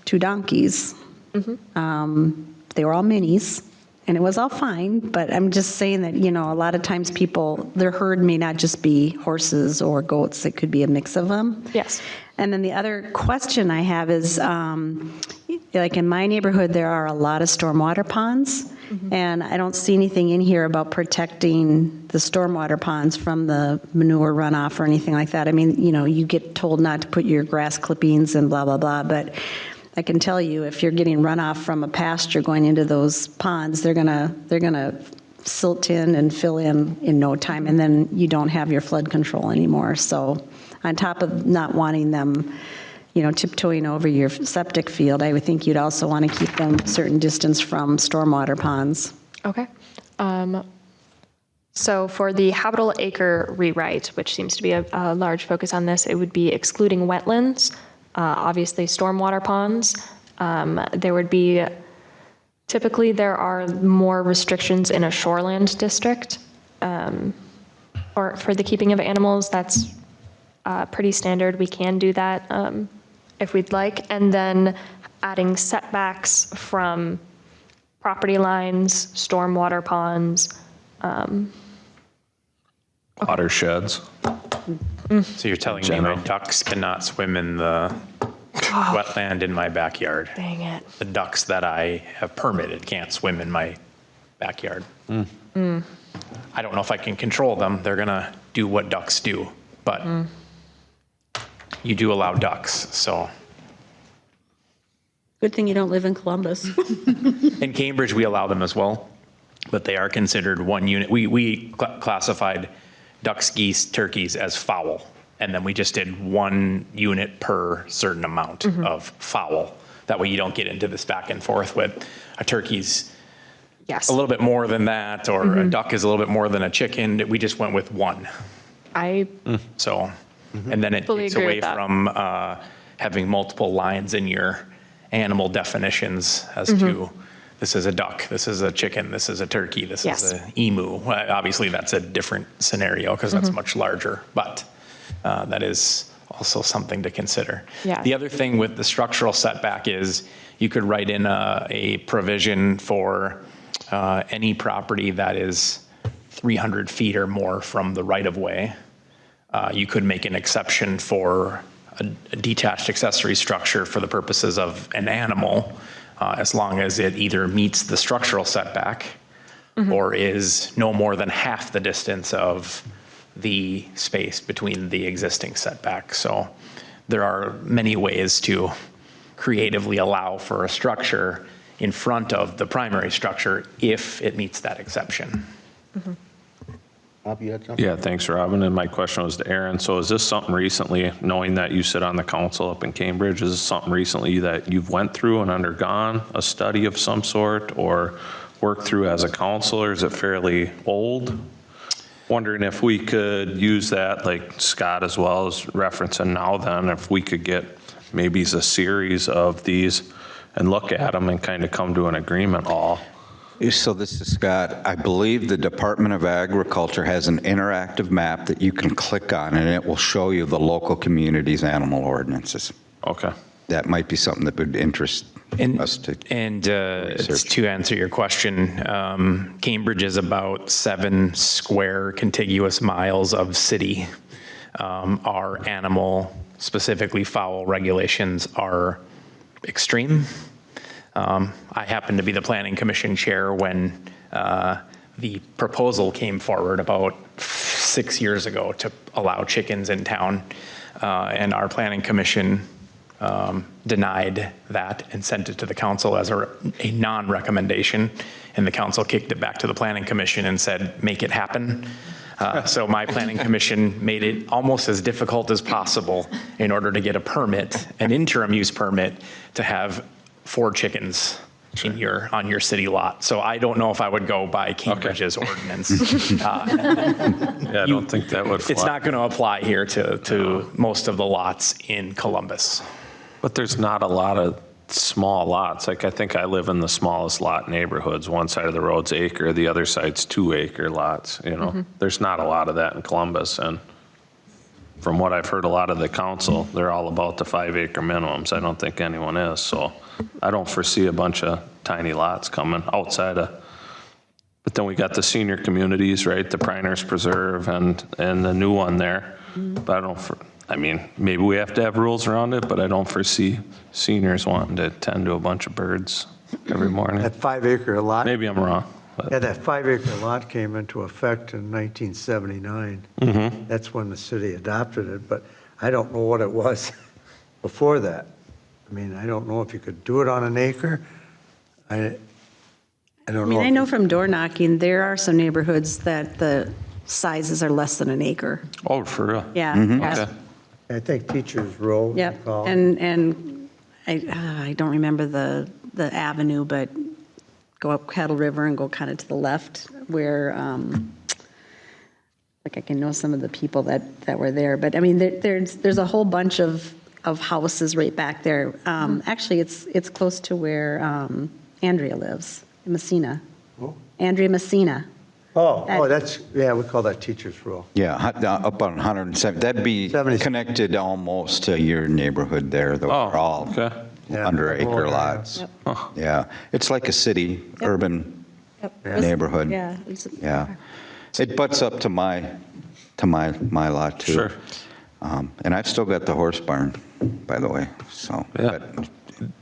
Speaker 10: 2 donkeys. They were all minis, and it was all fine, but I'm just saying that, you know, a lot of times people, their herd may not just be horses or goats, it could be a mix of them.
Speaker 8: Yes.
Speaker 10: And then the other question I have is, like in my neighborhood, there are a lot of stormwater ponds, and I don't see anything in here about protecting the stormwater ponds from the manure runoff or anything like that. I mean, you know, you get told not to put your grass clippings and blah, blah, blah, but I can tell you, if you're getting runoff from a pasture going into those ponds, they're gonna silt in and fill in no time, and then you don't have your flood control anymore. So on top of not wanting them, you know, tiptoeing over your septic field, I would think you'd also want to keep them a certain distance from stormwater ponds.
Speaker 8: Okay. So for the habitable acre rewrite, which seems to be a large focus on this, it would be excluding wetlands, obviously stormwater ponds. There would be, typically there are more restrictions in a shoreland district or for the keeping of animals. That's pretty standard. We can do that if we'd like. And then adding setbacks from property lines, stormwater ponds.
Speaker 9: Watersheds.
Speaker 12: So you're telling me my ducks cannot swim in the wetland in my backyard?
Speaker 8: Dang it.
Speaker 12: The ducks that I have permitted can't swim in my backyard. I don't know if I can control them. They're gonna do what ducks do, but you do allow ducks, so.
Speaker 10: Good thing you don't live in Columbus.
Speaker 12: In Cambridge, we allow them as well, but they are considered one unit. We classified ducks, geese, turkeys as fowl, and then we just did 1 unit per certain amount of fowl. That way you don't get into this back and forth with a turkey's
Speaker 8: Yes.
Speaker 12: a little bit more than that, or a duck is a little bit more than a chicken. We just went with 1. So, and then it
Speaker 8: Fully
Speaker 12: takes
Speaker 8: agree
Speaker 12: away
Speaker 8: with that.
Speaker 12: from having multiple lines in your animal definitions as to this is a duck, this is a chicken, this is a turkey, this
Speaker 8: Yes.
Speaker 12: is an emu. Well, obviously, that's a different scenario because that's much larger, but that is also something to consider.
Speaker 8: Yeah.
Speaker 12: The other thing with the structural setback is you could write in a provision for any property that is 300 feet or more from the right-of-way. You could make an exception for a detached accessory structure for the purposes of an animal, as long as it either meets the structural setback or is no more than half the distance of the space between the existing setback. So there are many ways to creatively allow for a structure in front of the primary structure if it meets that exception.
Speaker 1: Bob, you had something?
Speaker 9: Yeah, thanks, Robin. And my question was to Aaron. So is this something recently, knowing that you sit on the council up in Cambridge, is this something recently that you've went through and undergone a study of some sort or worked through as a counselor? Is it fairly old? Wondering if we could use that, like Scott as well as referencing now then, if we could get maybe a series of these and look at them and kind of come to an agreement all.
Speaker 7: So this is Scott. I believe the Department of Agriculture has an interactive map that you can click on, and it will show you the local community's animal ordinances.
Speaker 9: Okay.
Speaker 7: That might be something that would interest us to.
Speaker 12: To answer your question, Cambridge is about 7 square contiguous miles of city. Our animal, specifically fowl regulations, are extreme. I happened to be the planning commission chair when the proposal came forward about 6 years ago to allow chickens in town. And our planning commission denied that and sent it to the council as a non-recommendation. And the council kicked it back to the planning commission and said, make it happen. So my planning commission made it almost as difficult as possible in order to get a permit, an interim use permit, to have 4 chickens on your city lot. So I don't know if I would go by Cambridge's ordinance.
Speaker 9: Yeah, I don't think that would fly.
Speaker 12: It's not going to apply here to most of the lots in Columbus.
Speaker 9: But there's not a lot of small lots. Like I think I live in the smallest lot neighborhoods. One side of the road's acre, the other side's 2-acre lots, you know. There's not a lot of that in Columbus, and from what I've heard, a lot of the council, they're all about the 5-acre minimums. I don't think anyone is, so I don't foresee a bunch of tiny lots coming outside of, but then we got the senior communities, right? The Priners Preserve and the new one there. But I mean, maybe we have to have rules around it, but I don't foresee seniors wanting to tend to a bunch of birds every morning.
Speaker 13: That 5-acre lot,
Speaker 9: Maybe I'm wrong. But
Speaker 13: yeah, that 5-acre lot came into effect in 1979. That's when the city adopted it, but I don't know what it was before that. I mean, I don't know if you could do it on an acre. I don't know.
Speaker 10: I mean, I know from door knocking, there are some neighborhoods that the sizes are less than an acre.
Speaker 9: Oh, for real?
Speaker 10: Yeah.
Speaker 9: Okay.
Speaker 13: I think Teachers Row. they
Speaker 10: Yep,
Speaker 13: call it.
Speaker 10: and I don't remember the avenue, but go up Cattle River and go kind of to the left where, like I can know some of the people that were there, but I mean, there's a whole bunch of houses right back there. Actually, it's close to where Andrea lives, in Messina. Andrea Messina.
Speaker 13: Oh, that's, yeah, we call that Teachers Row.
Speaker 7: Yeah, up on 107. That'd be
Speaker 13: 70.
Speaker 7: connected almost to your neighborhood there. Those are all
Speaker 9: okay.
Speaker 13: Yeah.
Speaker 7: under acre
Speaker 13: Oh, yeah.
Speaker 7: lots. Yeah, it's like a city, urban neighborhood.
Speaker 10: Yeah. it's-
Speaker 7: Yeah. It butts up to my lot too.
Speaker 9: Sure.
Speaker 7: And I've still got the horse barn, by the way, so.
Speaker 9: Yeah.
Speaker 7: but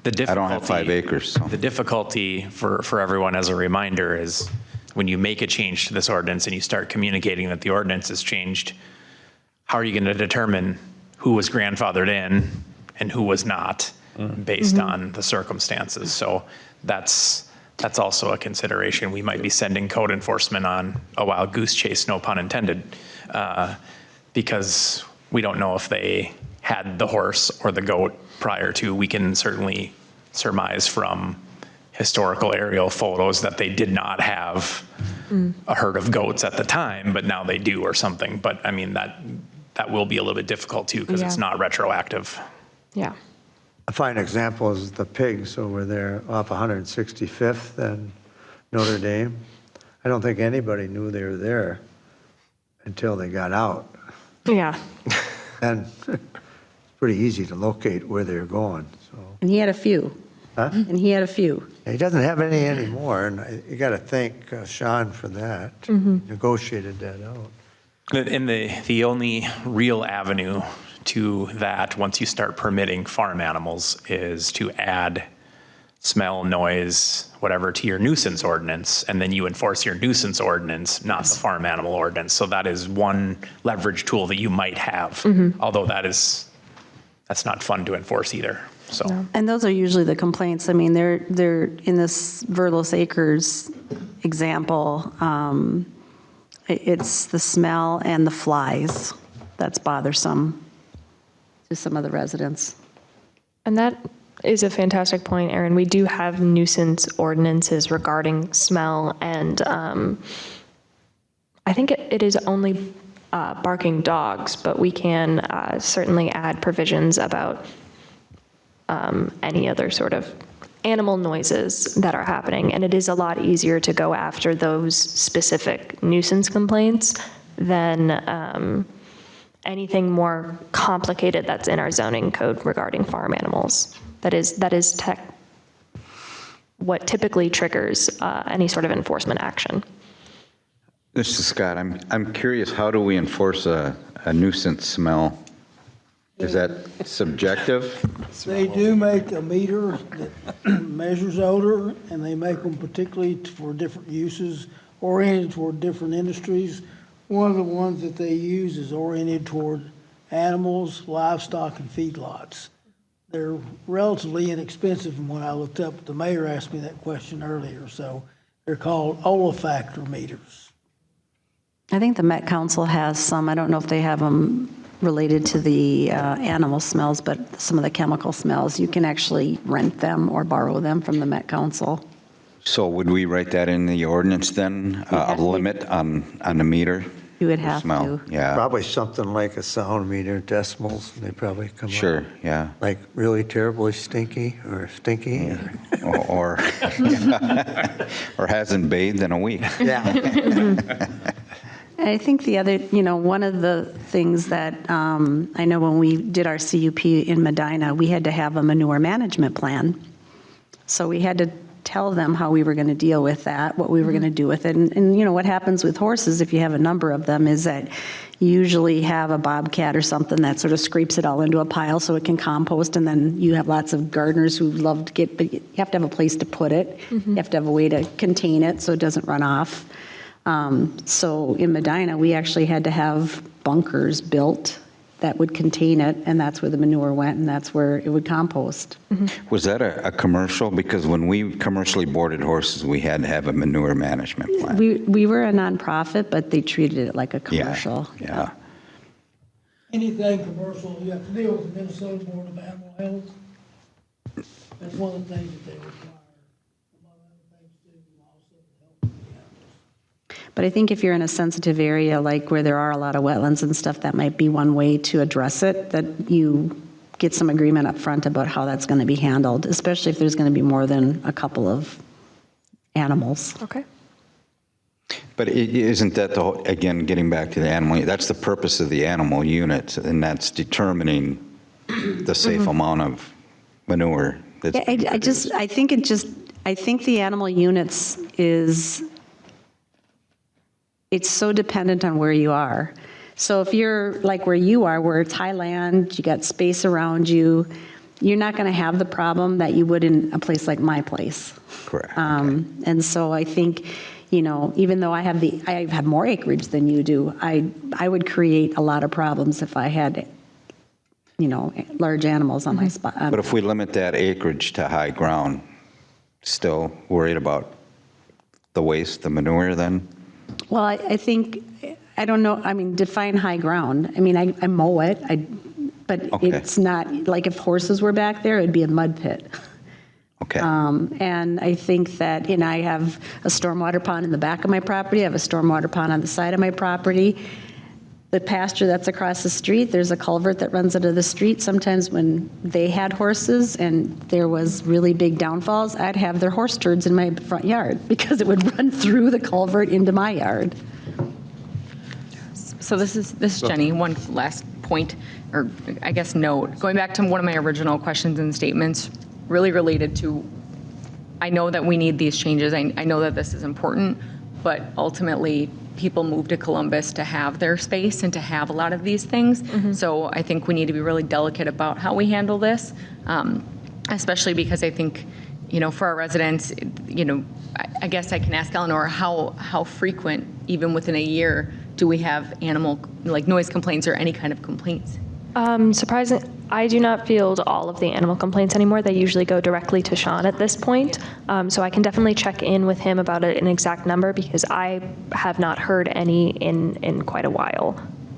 Speaker 12: The difficulty,
Speaker 7: I don't have 5 acres, so.
Speaker 12: The difficulty for everyone as a reminder is when you make a change to this ordinance and you start communicating that the ordinance has changed, how are you going to determine who was grandfathered in and who was not based on the circumstances? So that's also a consideration. We might be sending code enforcement on a wild goose chase, no pun intended, because we don't know if they had the horse or the goat prior to. We can certainly surmise from historical aerial photos that they did not have a herd of goats at the time, but now they do or something. But I mean, that will be a little bit difficult too, because it's not retroactive.
Speaker 8: Yeah.
Speaker 13: A fine example is the pigs over there off 165th and Notre Dame. I don't think anybody knew they were there until they got out.
Speaker 8: Yeah.
Speaker 13: And it's pretty easy to locate where they're going, so.
Speaker 10: And he had a few.
Speaker 13: Huh?
Speaker 10: And he had a few.
Speaker 13: He doesn't have any anymore, and you got to thank Sean for that. Negotiated that out.
Speaker 12: And the only real avenue to that, once you start permitting farm animals, is to add smell, noise, whatever, to your nuisance ordinance, and then you enforce your nuisance ordinance, not the farm animal ordinance. So that is one leverage tool that you might have, although that's not fun to enforce either. So.
Speaker 10: And those are usually the complaints. I mean, they're in this Verlos Acres example, it's the smell and the flies that's bothersome to some of the residents.
Speaker 8: And that is a fantastic point, Erin. We do have nuisance ordinances regarding smell, and I think it is only barking dogs, but we can certainly add provisions about any other sort of animal noises that are happening. And it is a lot easier to go after those specific nuisance complaints than anything more complicated that's in our zoning code regarding farm animals. That is what typically triggers any sort of enforcement action.
Speaker 7: This is Scott. I'm curious, how do we enforce a nuisance smell? Is that subjective?
Speaker 16: They do make a meter that measures odor, and they make them particularly for different uses, oriented toward different industries. One of the ones that they use is oriented toward animals, livestock, and feedlots. They're relatively inexpensive from what I looked up. The mayor asked me that question earlier, so they're called olfactor meters.
Speaker 10: I think the Met Council has some. I don't know if they have them related to the animal smells, but some of the chemical smells, you can actually rent them or borrow them from the Met Council.
Speaker 7: So would we write that in the ordinance then, a limit on the meter?
Speaker 10: You would have
Speaker 7: smell.
Speaker 10: to.
Speaker 7: Yeah,
Speaker 13: Probably something like a sound meter, decimals, and they probably come up.
Speaker 7: sure, yeah.
Speaker 13: Like really terribly stinky or stinky.
Speaker 7: Or or hasn't bathed in a week.
Speaker 13: Yeah.
Speaker 10: I think the other, one of the things that I know when we did our CUP in Medina, we had to have a manure management plan. So we had to tell them how we were going to deal with that, what we were going to do with it. And what happens with horses, if you have a number of them, is that you usually have a bobcat or something that sort of scrapes it all into a pile so it can compost. And then you have lots of gardeners who love to get, but you have to have a place to put it. You have to have a way to contain it so it doesn't run off. So in Medina, we actually had to have bunkers built that would contain it, and that's where the manure went, and that's where it would compost.
Speaker 7: Was that a commercial? Because when we commercially boarded horses, we had to have a manure management plan.
Speaker 10: We were a nonprofit, but they treated it like a
Speaker 7: Yeah,
Speaker 10: commercial.
Speaker 7: yeah.
Speaker 16: Anything commercial, you have to deal with the Minnesota Board of Animal Health. That's one of the things that they require. Among other things, too, also to help with the animals.
Speaker 10: But I think if you're in a sensitive area, like where there are a lot of wetlands and stuff, that might be one way to address it, that you get some agreement up front about how that's going to be handled, especially if there's going to be more than a couple of animals.
Speaker 8: Okay.
Speaker 7: But isn't that again, getting back to the animal, that's the purpose of the animal unit, and that's determining the safe amount of manure that's
Speaker 10: Yeah,
Speaker 7: being produced.
Speaker 10: I think the animal units it's so dependent on where you are. So if you're like where you are, where it's high land, you got space around you, you're not going to have the problem that you would in a place like my place.
Speaker 7: Correct.
Speaker 10: And so I think, even though I have more acreage than you do, I would create a lot of problems if I had, large animals on my spot.
Speaker 7: But if we limit that acreage to high ground, still worried about the waste, the manure then?
Speaker 10: Well, I think, I don't know, define high ground. I mow it, but
Speaker 7: Okay.
Speaker 10: it's not, like if horses were back there, it'd be a mud pit.
Speaker 7: Okay.
Speaker 10: And I think that, I have a stormwater pond in the back of my property, I have a stormwater pond on the side of my property. The pasture that's across the street, there's a culvert that runs into the street. Sometimes when they had horses and there was really big downfalls, I'd have their horse turds in my front yard because it would run through the culvert into my yard.
Speaker 11: So this is Jenny. One last point, or I guess note, going back to one of my original questions and statements, really related to, I know that we need these changes. I know that this is important, but ultimately people move to Columbus to have their space and to have a lot of these things. So I think we need to be really delicate about how we handle this, especially because I think, for our residents, I guess I can ask Eleanor, how frequent, even within a year, do we have noise complaints or any kind of complaints?
Speaker 8: Surprising, I do not field all of the animal complaints anymore. They usually go directly to Sean at this point. So I can definitely check in with him about an exact number because I have not heard any in quite a while.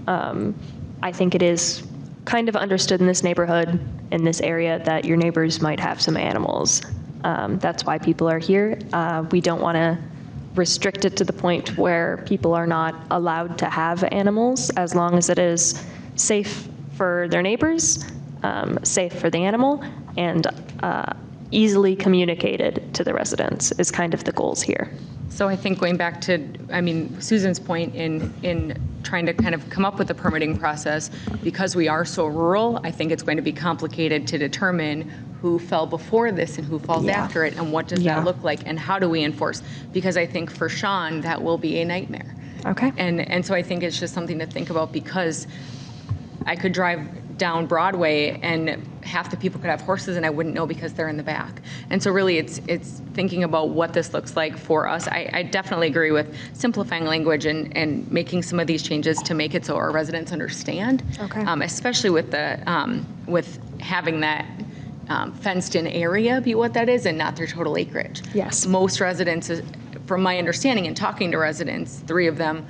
Speaker 8: I think it is kind of understood in this neighborhood, in this area, that your neighbors might have some animals. That's why people are here. We don't want to restrict it to the point where people are not allowed to have animals, as long as it is safe for their neighbors, safe for the animal, and easily communicated to the residents is kind of the goals here.
Speaker 11: So I think going back to, Susan's point in trying to kind of come up with a permitting process, because we are so rural, I think it's going to be complicated to determine who fell before this and who falls after it, and what does that look like, and how do we enforce? Because I think for Sean, that will be a nightmare.
Speaker 8: Okay.
Speaker 11: And so I think it's just something to think about, because I could drive down Broadway and half the people could have horses and I wouldn't know because they're in the back. And so really it's thinking about what this looks like for us. I definitely agree with simplifying language and making some of these changes to make it so our residents understand.
Speaker 8: Okay.
Speaker 11: Especially with with having that fenced-in area be what that is and not their total acreage.
Speaker 8: Yes.
Speaker 11: Most residents, from my understanding and talking to residents, 3 of them,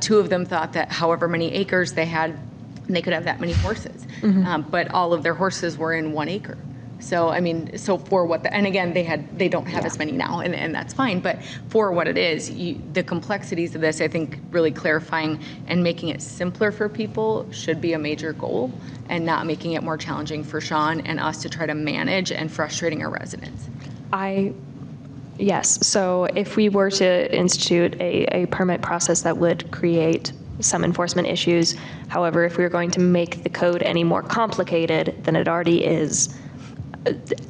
Speaker 11: 2 of them thought that however many acres they had, they could have that many horses. But all of their horses were in 1 acre. So, I mean, so for what, and again, they don't have as many now, and that's fine, but for what it is, the complexities of this, I think really clarifying and making it simpler for people should be a major goal, and not making it more challenging for Sean and us to try to manage and frustrating our residents.
Speaker 8: Yes, so if we were to institute a permit process that would create some enforcement issues, however, if we were going to make the code any more complicated than it already is,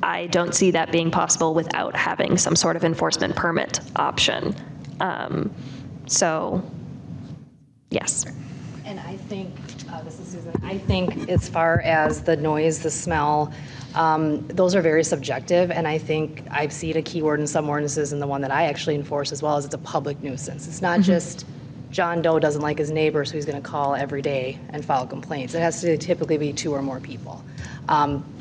Speaker 8: I don't see that being possible without having some sort of enforcement permit option. So, yes.
Speaker 3: And I think, this is Susan, I think as far as the noise, the smell, those are very subjective, and I think I've seen a keyword in some ordinances, and the one that I actually enforce as well is it's a public nuisance. It's not just John Doe doesn't like his neighbor, so he's going to call every day and file complaints. It has to typically be 2 or more people.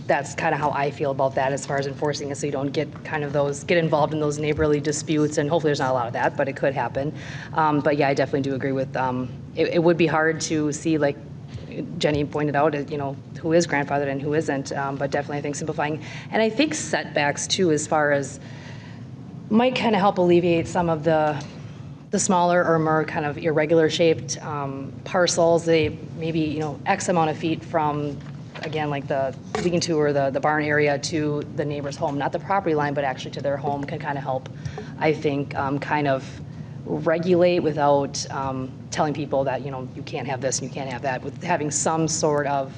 Speaker 3: That's kind of how I feel about that as far as enforcing it, so you don't get kind of get involved in those neighborly disputes, and hopefully there's not a lot of that, but it could happen. But yeah, I definitely do agree with, it would be hard to see, like Jenny pointed out, who is grandfathered and who isn't, but definitely I think simplifying. And I think setbacks too, as far as, might kind of help alleviate some of the smaller or more kind of irregular shaped parcels. They maybe, X amount of feet from, again, like the lean-to or the barn area to the neighbor's home, not the property line, but actually to their home, can kind of help, I think, kind of regulate without telling people that, you can't have this and you can't have that, with having some sort of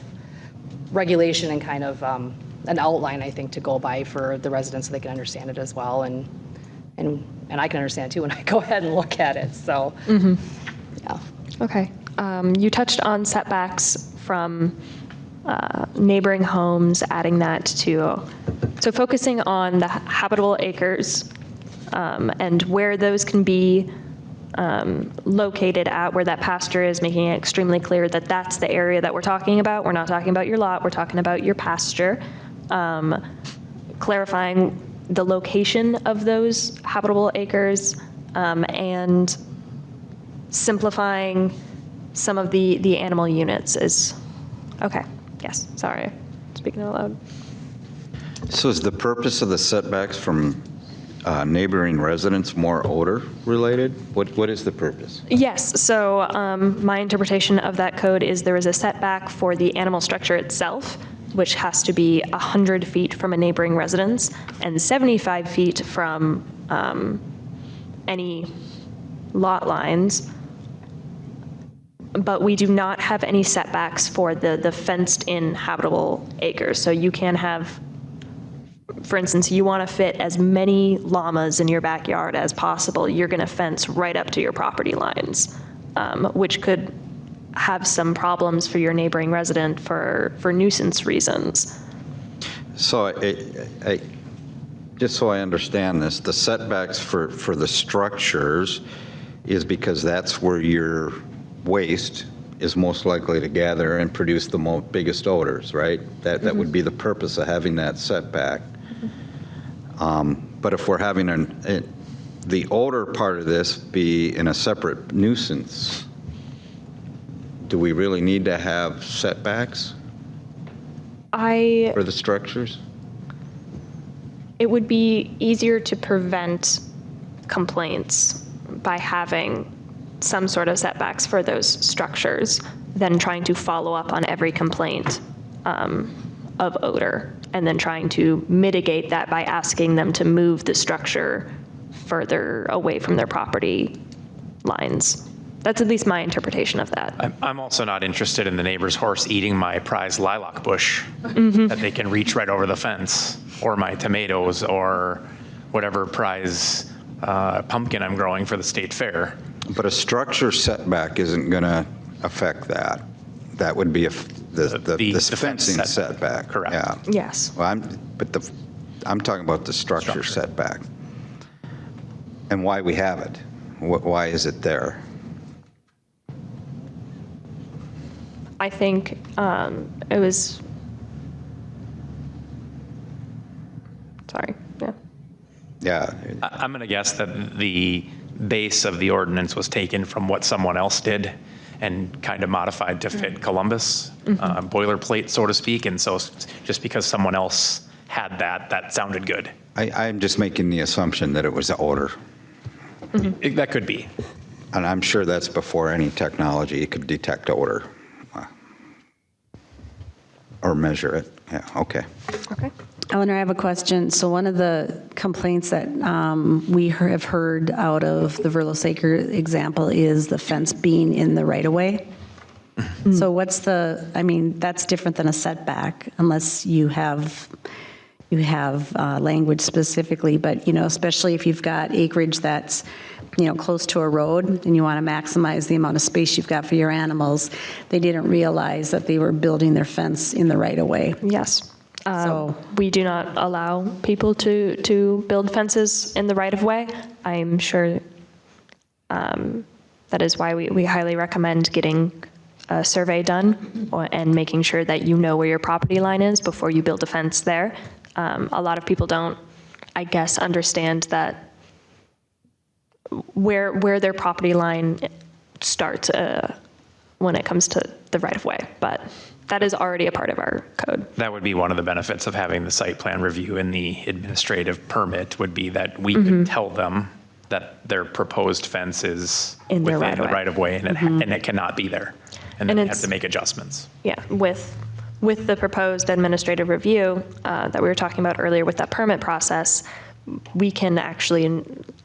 Speaker 3: regulation and kind of an outline, I think, to go by for the residents so they can understand it as well. And I can understand it too when I go ahead and look at it, so, yeah.
Speaker 8: Okay. You touched on setbacks from neighboring homes, adding that to, so focusing on the habitable acres and where those can be located at, where that pasture is, making it extremely clear that that's the area that we're talking about. We're not talking about your lot, we're talking about your pasture. Clarifying the location of those habitable acres and simplifying some of the animal units is, okay, yes, sorry, speaking out loud.
Speaker 7: So is the purpose of the setbacks from neighboring residents more odor related? What is the purpose?
Speaker 8: Yes, so my interpretation of that code is there is a setback for the animal structure itself, which has to be 100 feet from a neighboring residence and 75 feet from any lot lines. But we do not have any setbacks for the fenced-in habitable acres. So you can have, for instance, you want to fit as many llamas in your backyard as possible, you're going to fence right up to your property lines, which could have some problems for your neighboring resident for nuisance reasons.
Speaker 7: So I just so I understand this, the setbacks for the structures is because that's where your waste is most likely to gather and produce the biggest odors, right? That would be the purpose of having that setback. But if we're having the odor part of this be in a separate nuisance, do we really need to have setbacks for the structures?
Speaker 8: It would be easier to prevent complaints by having some sort of setbacks for those structures than trying to follow up on every complaint of odor and then trying to mitigate that by asking them to move the structure further away from their property lines. That's at least my interpretation of that.
Speaker 12: I'm also not interested in the neighbor's horse eating my prize lilac bush that they can reach right over the fence, or my tomatoes, or whatever prize pumpkin I'm growing for the state fair.
Speaker 7: But a structure setback isn't going to affect that. That would be the fencing setback.
Speaker 12: Correct.
Speaker 7: Yeah.
Speaker 8: Yes.
Speaker 7: Well, I'm talking about the structure setback and why we have it. Why is it there?
Speaker 8: I think it was, sorry, yeah.
Speaker 7: Yeah.
Speaker 12: I'm going to guess that the base of the ordinance was taken from what someone else did and kind of modified to fit Columbus, boilerplate, so to speak. And so just because someone else had had that, that sounded good.
Speaker 7: I'm just making the assumption that it was the odor.
Speaker 12: That could be.
Speaker 7: And I'm sure that's before any technology could detect odor or measure it. Yeah, okay.
Speaker 8: Okay.
Speaker 10: Eleanor, I have a question. So one of the complaints that we have heard out of the Verlos Acre example is the fence being in the right-of-way. So what's the, I mean, that's different than a setback unless you have language specifically, but, you know, especially if you've got acreage that's, you know, close to a road and you want to maximize the amount of space you've got for your animals, they didn't realize that they were building their fence in the right-of-way.
Speaker 8: Yes.
Speaker 10: So-
Speaker 8: We do not allow people to build fences in the right-of-way. I'm sure that is why we highly recommend getting a survey done and making sure that you know where your property line is before you build a fence there. A lot of people don't, I guess, understand that where their property line starts when it comes to the right-of-way, but that is already a part of our code.
Speaker 12: That would be one of the benefits of having the site plan review and the administrative permit would be that we could tell them that their proposed fence is
Speaker 8: In their
Speaker 12: within the
Speaker 8: right-of-way.
Speaker 12: right-of-way and it cannot be there. And then
Speaker 8: And
Speaker 12: they have
Speaker 8: it's-
Speaker 12: to make adjustments.
Speaker 8: Yeah, with the proposed administrative review that we were talking about earlier with that permit process, we can actually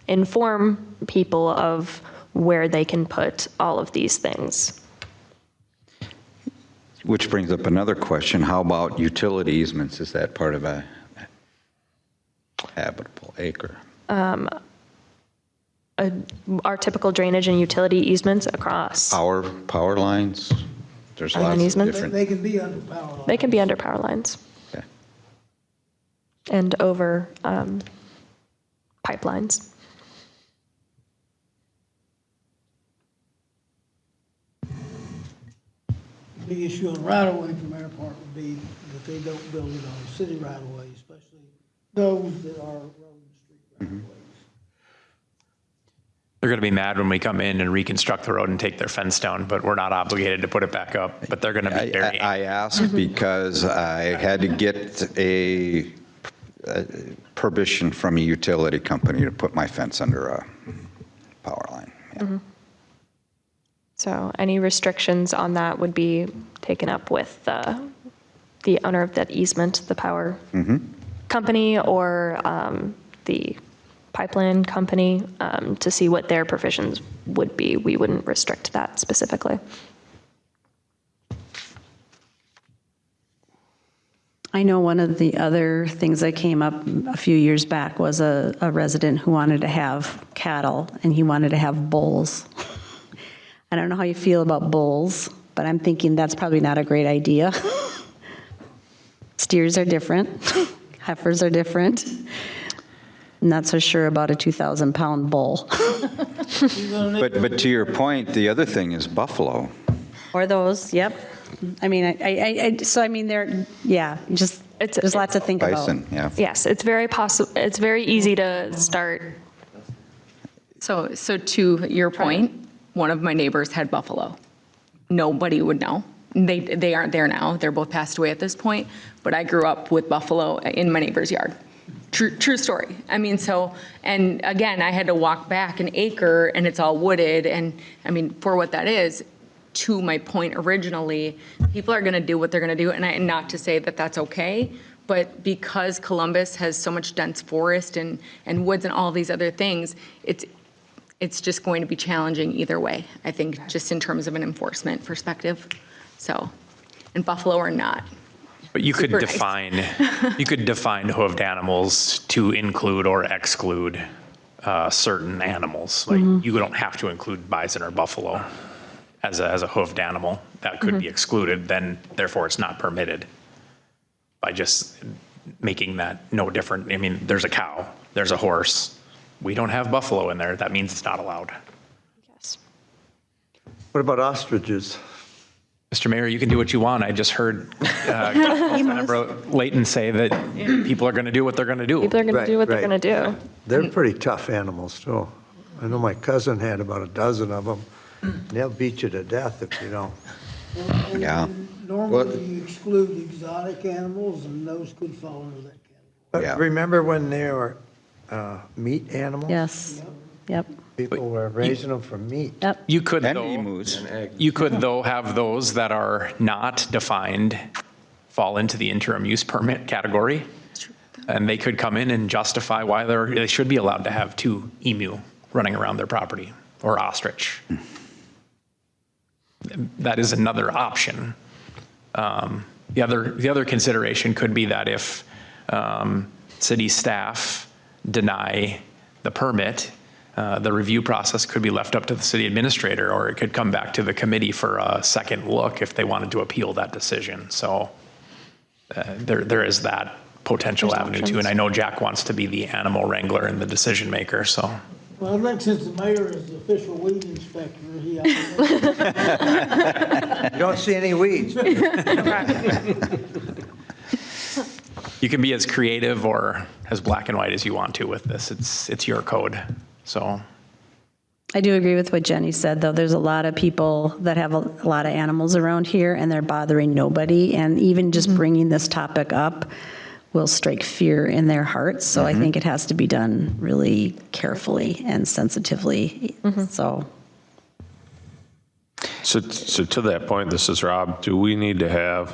Speaker 8: inform people of where they can put all of these things.
Speaker 7: Which brings up another question. How about utility easements? Is that part of a habitable acre?
Speaker 8: Our typical drainage and utility easements across,
Speaker 7: Power lines? There's
Speaker 8: Power line
Speaker 7: lots of
Speaker 8: easements?
Speaker 7: different.
Speaker 16: They can be under power line.
Speaker 8: they can be under power lines
Speaker 7: Okay.
Speaker 8: and over pipelines.
Speaker 16: The issue on right-of-way from our part would be that they don't build it on city right-of-way, especially those that are road and street right-of-ways.
Speaker 12: They're going to be mad when we come in and reconstruct the road and take their fence down, but we're not obligated to put it back up. But they're going to be very
Speaker 7: I asked because I had to get a permission from a utility company to put my fence under a power line. Yeah.
Speaker 8: So any restrictions on that would be taken up with the owner of that easement, the power company or the pipeline company, to see what their provisions would be. We wouldn't restrict that specifically.
Speaker 10: I know one of the other things that came up a few years back was a resident who wanted to have cattle and he wanted to have bulls. I don't know how you feel about bulls, but I'm thinking that's probably not a great idea. Steers are different, heifers are different. I'm not so sure about a 2,000-pound bull.
Speaker 7: But to your point, the other thing is buffalo.
Speaker 10: Or those, yep. I mean, so I mean, just, there's lots to think about.
Speaker 7: Bison, yeah.
Speaker 8: Yes, it's very easy to start.
Speaker 11: So to your point, one of my neighbors had buffalo. Nobody would know. They aren't there now. They're both passed away at this point, but I grew up with buffalo in my neighbor's yard. True story. I mean, and again, I had to walk back an acre and it's all wooded. And I mean, for what that is, to my point originally, people are going to do what they're going to do. And not to say that that's okay, but because Columbus has so much dense forest and woods and all these other things, it's just going to be challenging either way, I think, just in terms of an enforcement perspective. So, and buffalo are not.
Speaker 12: But you could
Speaker 11: Super nice.
Speaker 12: define hoofed animals to include or exclude certain animals. Like you don't have to include bison or buffalo as a hoofed animal. That could be excluded. Then therefore it's not permitted by just making that no different. I mean, there's a cow, there's a horse. We don't have buffalo in there. That means it's not allowed.
Speaker 8: Yes.
Speaker 13: What about ostriches?
Speaker 12: Mr. Mayor, you can do what you want. I just heard Councilmember Layton say that people are going to do what they're going to do.
Speaker 8: People are going to do what they're
Speaker 13: Right,
Speaker 8: going to do.
Speaker 13: They're pretty tough animals, too. I know my cousin had about a dozen of them. They'll beat you to death if you don't.
Speaker 7: Yeah.
Speaker 16: Normally, you exclude exotic animals, and those could fall under that category.
Speaker 7: Yeah.
Speaker 13: Remember when they were meat animals?
Speaker 10: Yes, yep,
Speaker 13: People were raising them for meat.
Speaker 10: yep.
Speaker 12: You could,
Speaker 7: And
Speaker 12: though,
Speaker 7: emus.
Speaker 12: you could, though, have those that are not defined fall into the interim use permit category. And they could come in and justify why they should be allowed to have 2 emu running around their property, or ostrich. That is another option. The other consideration could be that if city staff deny the permit, the review process could be left up to the city administrator, or it could come back to the committee for a second look if they wanted to appeal that decision. So there is that potential avenue too. And I know Jack wants to be the animal wrangler and the decision maker, so.
Speaker 16: Well, I think since the mayor is the official weed inspector, he ought to.
Speaker 13: You don't see any weeds.
Speaker 12: You can be as creative or as black and white as you want to with this. It's your code, so.
Speaker 10: I do agree with what Jenny said, though. There's a lot of people that have a lot of animals around here, and they're bothering nobody. And even just bringing this topic up will strike fear in their hearts. So I think it has to be done really carefully and sensitively. So
Speaker 9: to that point, this is Rob, do we need to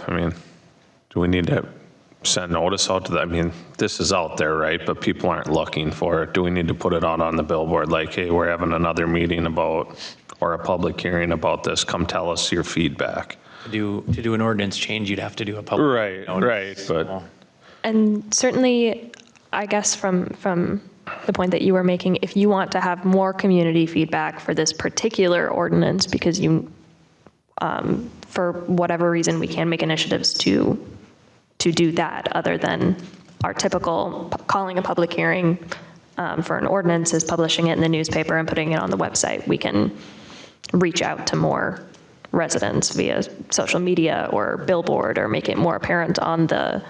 Speaker 9: send notice out to them? This is out there, right? But people aren't looking for it. Do we need to put it out on the billboard like, hey, we're having another meeting about, or a public hearing about this, come tell us your feedback?
Speaker 12: To do an ordinance change, you'd have to do a public.
Speaker 9: Right, but.
Speaker 8: And certainly, I guess from the point that you were making, if you want to have more community feedback for this particular ordinance, because for whatever reason, we can make initiatives to do that other than our typical calling a public hearing for an ordinance is publishing it in the newspaper and putting it on the website. We can reach out to more residents via social media or billboard, or make it more apparent on the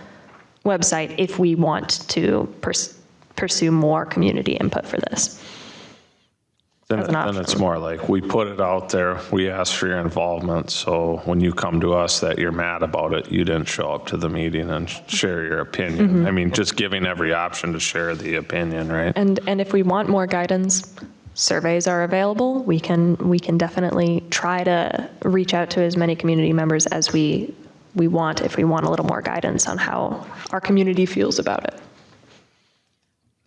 Speaker 8: website if we want to pursue more community input for this.
Speaker 9: Then it's more like, we put it out there, we ask for your involvement, so when you come to us that you're mad about it, you didn't show up to the meeting and share your opinion. Just giving every option to share the opinion, right?
Speaker 8: And if we want more guidance, surveys are available. We can definitely try to reach out to as many community members as we want, if we want a little more guidance on how our community feels about it.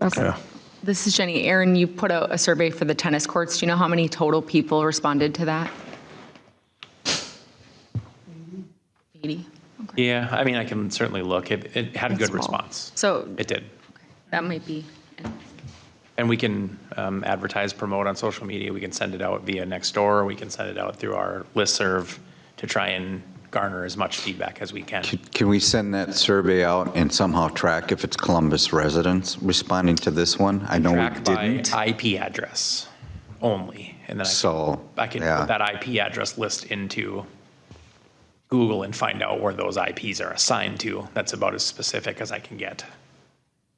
Speaker 8: Okay.
Speaker 9: Yeah.
Speaker 11: This is Jenny. Aaron, you put out a survey for the tennis courts. Do you know how many total people responded to that? 80? Okay.
Speaker 12: Yeah, I can certainly look. It had a good response.
Speaker 11: So
Speaker 12: It did.
Speaker 11: that might be,
Speaker 12: And we can advertise, promote on social media. We can send it out via Nextdoor. We can send it out through our listserv to try and garner as much feedback as we can.
Speaker 7: Can we send that survey out and somehow track if it's Columbus residents responding to this one? I know we
Speaker 12: Track by
Speaker 7: didn't.
Speaker 12: IP address only. And then I can
Speaker 7: yeah.
Speaker 12: put that IP address list into Google and find out where those IPs are assigned to. That's about as specific as I can get.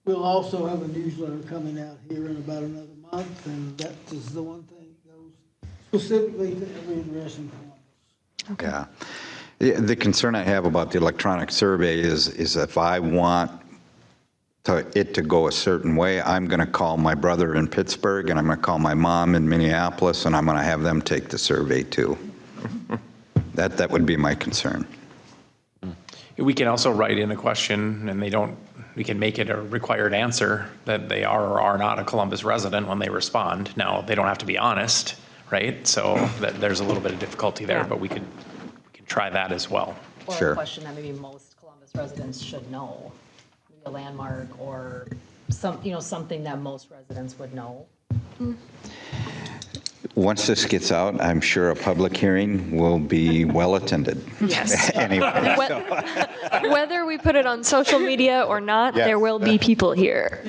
Speaker 16: We'll also have a newsletter coming out here in about another month, and that is the one thing that goes specifically to every address in Columbus.
Speaker 7: Yeah. The concern I have about the electronic survey is if I want it to go a certain way, I'm going to call my brother in Pittsburgh, and I'm going to call my mom in Minneapolis, and I'm going to have them take the survey too. That would be my concern.
Speaker 12: We can also write in a question, and we can make it a required answer that they are or are not a Columbus resident when they respond. Now, they don't have to be honest, right? So there's a little bit of difficulty there, but we can try that as well.
Speaker 3: Or
Speaker 7: Sure.
Speaker 3: a question that maybe most Columbus residents should know, maybe a landmark or something that most residents would know.
Speaker 7: Once this gets out, I'm sure a public hearing will be well attended.
Speaker 8: Yes.
Speaker 7: Anyway.
Speaker 8: Whether we put it on social media or not,
Speaker 7: Yes.
Speaker 8: there will be people here.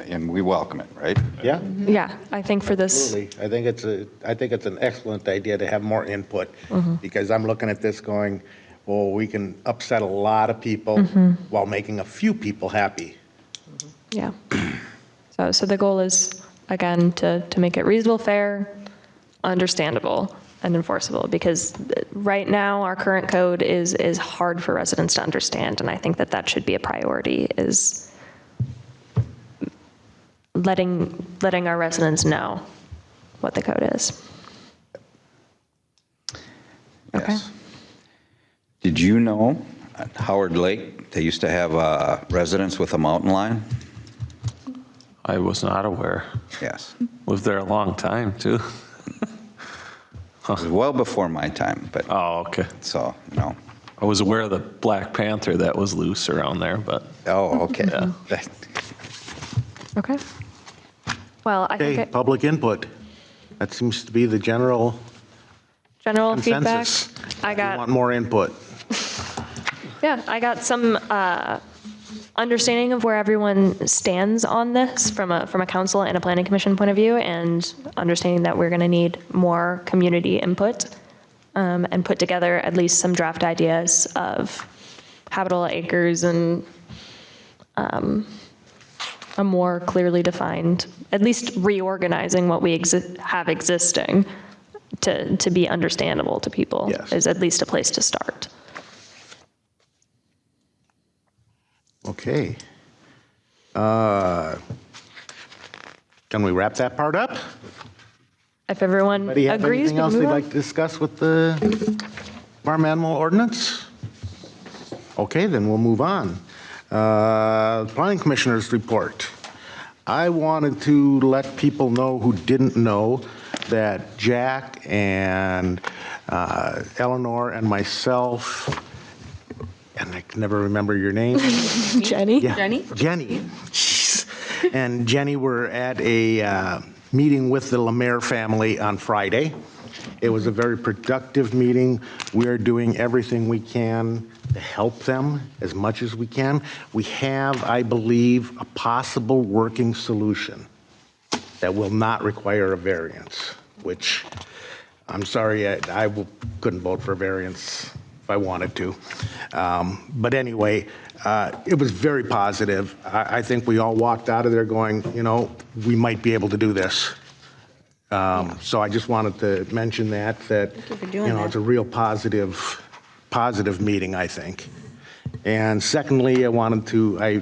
Speaker 7: And we welcome it, right?
Speaker 1: Yeah,
Speaker 8: Yeah, I think for this,
Speaker 1: absolutely. I think it's an excellent idea to have more input, because I'm looking at this going, well, we can upset a lot of people while making a few people happy.
Speaker 8: yeah. So the goal is, again, to make it reasonable, fair, understandable, and enforceable, because right now our current code is hard for residents to understand, and I think that that should be a priority, is letting our residents know what the code is. Okay.
Speaker 7: Yes. Did you know at Howard Lake, they used to have residents with a mountain lion?
Speaker 9: I was not aware.
Speaker 7: Yes.
Speaker 9: Lived there a long time, too.
Speaker 7: It was well before my time, but
Speaker 9: Oh, okay.
Speaker 7: so, you know.
Speaker 9: I was aware of the Black Panther that was loose around there, but
Speaker 7: Oh, okay.
Speaker 8: Okay. Well, I think
Speaker 1: Okay, public input. That seems to be the general
Speaker 8: general feedback,
Speaker 1: consensus.
Speaker 8: I
Speaker 1: We
Speaker 8: got.
Speaker 1: want more input.
Speaker 8: Yeah, I got some understanding of where everyone stands on this from a council and a planning commission point of view, and understanding that we're going to need more community input, and put together at least some draft ideas of habitable acres and a more clearly defined, at least reorganizing what we have existing to be understandable to people.
Speaker 1: Yes.
Speaker 8: Is at least a place to start.
Speaker 1: Okay. Can we wrap that part up?
Speaker 8: If everyone
Speaker 1: Anybody have
Speaker 8: agrees,
Speaker 1: anything
Speaker 8: we
Speaker 1: else
Speaker 8: can
Speaker 1: they'd
Speaker 8: move on.
Speaker 1: like to discuss with the farm animal ordinance? Okay, then we'll move on. Planning Commissioner's report. I wanted to let people know who didn't know that Jack and Eleanor and myself, and I can never remember your name.
Speaker 8: Jenny?
Speaker 1: Yeah,
Speaker 11: Jenny?
Speaker 1: Jenny. Jeez. And Jenny were at a meeting with the Lemaire family on Friday. It was a very productive meeting. We're doing everything we can to help them as much as we can. We have, I believe, a possible working solution that will not require a variance, which I'm sorry, couldn't vote for a variance if I wanted to. But anyway, it was very positive. I think we all walked out of there going, you know, we might be able to do this. So I just wanted to mention that,
Speaker 10: you for doing
Speaker 1: you know,
Speaker 10: that.
Speaker 1: it's a real positive meeting, I think. And secondly, I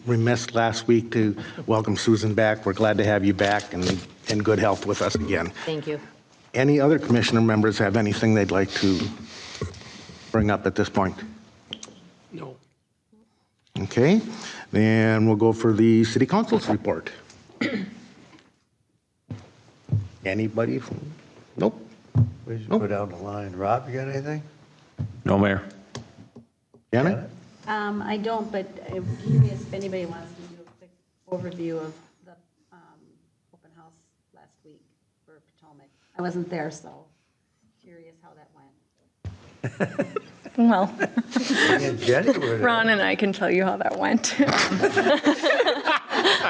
Speaker 1: remiss last week to welcome Susan back. We're glad to have you back and in good health with us again.
Speaker 3: Thank you.
Speaker 1: Any other commissioner members have anything they'd like to bring up at this point?
Speaker 14: No.
Speaker 1: Okay, then we'll go for the city council's report. Anybody? Nope.
Speaker 13: We should go down the line. Rob, you got anything?
Speaker 9: No, Mayor.
Speaker 1: Janet?
Speaker 10: I don't, but I'm curious if anybody wants to do a quick overview of the open house last week for Potomac. I wasn't there, so curious how that went.
Speaker 11: Well,
Speaker 13: Me and Jenny were there.
Speaker 11: Ron and I can tell you how that went.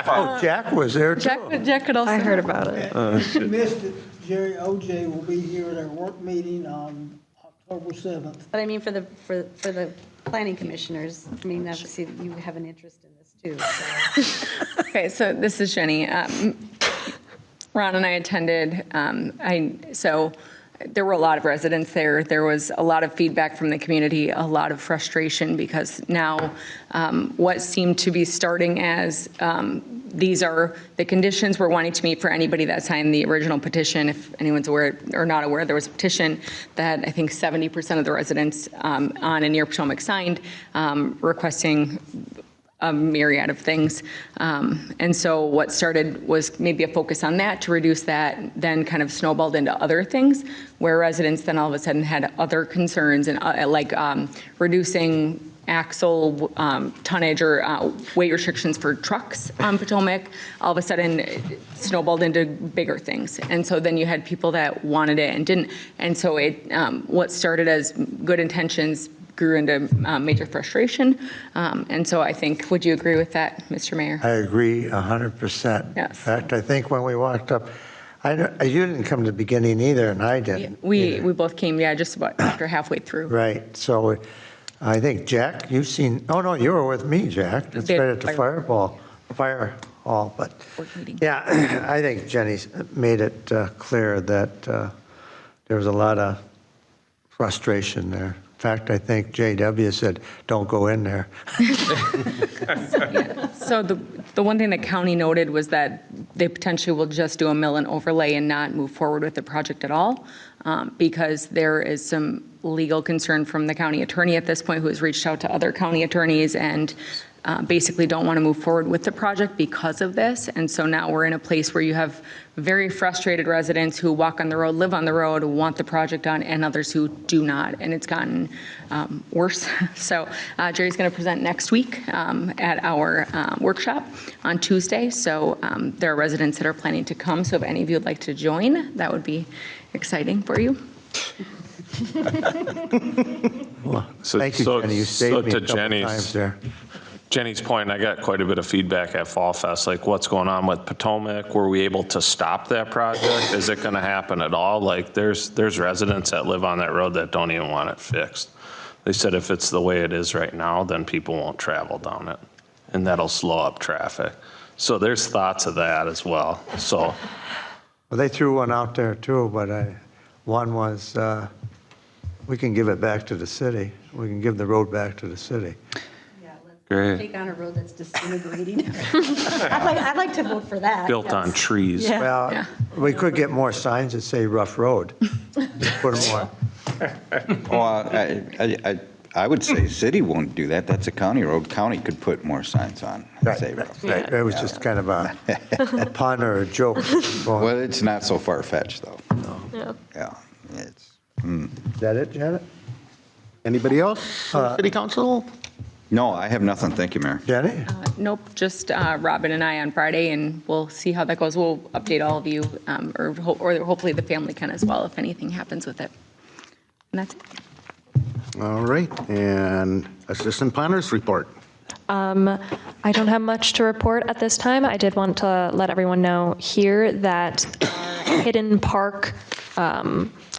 Speaker 13: Oh, Jack was there too.
Speaker 11: Jack could also.
Speaker 8: I heard about it.
Speaker 16: You missed it. Jerry OJ will be here at our work meeting on October 7th.
Speaker 10: But I mean, for the planning commissioners, I mean, obviously you have an interest in this too, so.
Speaker 11: Okay, so this is Jenny. Ron and I attended, so there were a lot of residents there. There was a lot of feedback from the community, a lot of frustration, because now what seemed to be starting as these are the conditions we're wanting to meet for anybody that signed the original petition. If anyone's aware or not aware, there was a petition that I think 70% of the residents on and near Potomac signed, requesting a myriad of things. And so what started was maybe a focus on that to reduce that, then kind of snowballed into other things where residents then all of a sudden had other concerns, and like reducing axle tonnage or weight restrictions for trucks on Potomac. All of a sudden it snowballed into bigger things. And so then you had people that wanted it and didn't. And so it, what started as good intentions grew into major frustration. And so I think, would you agree with that, Mr. Mayor?
Speaker 13: I agree 100%.
Speaker 11: Yes.
Speaker 13: In fact, I think when we walked up, you didn't come to the beginning either, and I didn't.
Speaker 11: We both came, just about after halfway through.
Speaker 13: Right, so I think, Jack, you've seen, oh, no, you were with me, Jack. That's
Speaker 11: Did.
Speaker 13: right at the fire hall, but,
Speaker 11: Work meeting.
Speaker 13: yeah, I think Jenny's made it clear that, there was a lot of frustration there. In fact, I think JW said, don't go in there.
Speaker 11: So the one thing the county noted was that they potentially will just do a mill and overlay and not move forward with the project at all, because there is some legal concern from the county attorney at this point, who has reached out to other county attorneys and basically don't want to move forward with the project because of this. And so now we're in a place where you have very frustrated residents who walk on the road, live on the road, want the project done, and others who do not. And it's gotten worse. So Jerry's going to present next week at our workshop on Tuesday. So there are residents that are planning to come. So if any of you would like to join, that would be exciting for you.
Speaker 9: So,
Speaker 13: Thank you,
Speaker 9: so-
Speaker 13: Jenny. You
Speaker 9: so
Speaker 13: saved me
Speaker 9: to
Speaker 13: a couple
Speaker 9: Jenny's-
Speaker 13: times there.
Speaker 9: Jenny's point, I got quite a bit of feedback at Fall Fest, like what's going on with Potomac? Were we able to stop that project? Is it going to happen at all? Like there's residents that live on that road that don't even want it fixed. They said if it's the way it is right now, then people won't travel down it, and that'll slow up traffic. So there's thoughts of that as well. So
Speaker 13: Well, they threw one out there too, but one was, we can give it back to the city. We can give the road back to the city.
Speaker 9: great,
Speaker 10: Take on a road that's disintegrating. I'd like to vote for that.
Speaker 9: built on trees.
Speaker 10: Yeah.
Speaker 13: Well, we could get more signs that say rough road. Put them on.
Speaker 7: Well, I would say city won't do that. That's a county road. County could put more signs on.
Speaker 13: Right,
Speaker 7: Say rough.
Speaker 13: right. It was just kind of a pun or a joke.
Speaker 7: Well, it's not so far-fetched, though.
Speaker 8: Yeah.
Speaker 7: Yeah, it's,
Speaker 13: Is that it, Janet?
Speaker 1: Anybody else? City Council?
Speaker 7: no, I have nothing. Thank you, Mayor.
Speaker 13: Jenny?
Speaker 11: Nope, just Robin and I on Friday, and we'll see how that goes. We'll update all of you, or hopefully the family can as well, if anything happens with it. And that's it.
Speaker 1: All right, and Assistant Planners report.
Speaker 8: I don't have much to report at this time. I did want to let everyone know here that our Hidden Park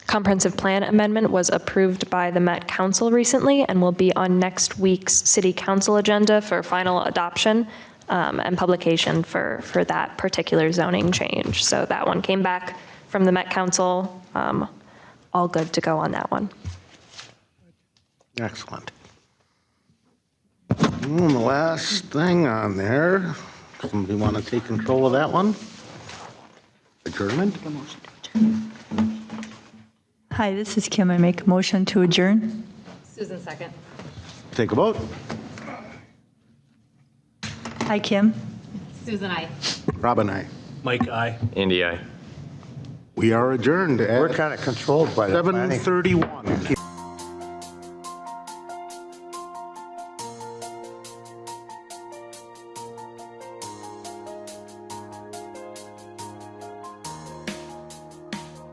Speaker 8: comprehensive plan amendment was approved by the Met Council recently and will be on next week's City Council agenda for final adoption and publication for that particular zoning change. So that one came back from the Met Council, all good to go on that one.
Speaker 1: Excellent. And the last thing on there, somebody want to take control of that one? Adjournment?
Speaker 4: Hi, this is Kim. I make a motion to adjourn.
Speaker 3: Susan, second.
Speaker 1: Take a vote.
Speaker 4: Hi, Kim.
Speaker 3: Susan, aye.
Speaker 1: Rob and I.
Speaker 15: Mike, aye.
Speaker 2: Andy, aye.
Speaker 1: We are adjourned
Speaker 13: We're
Speaker 1: at
Speaker 13: kind of controlled by the planning.
Speaker 1: 7:31.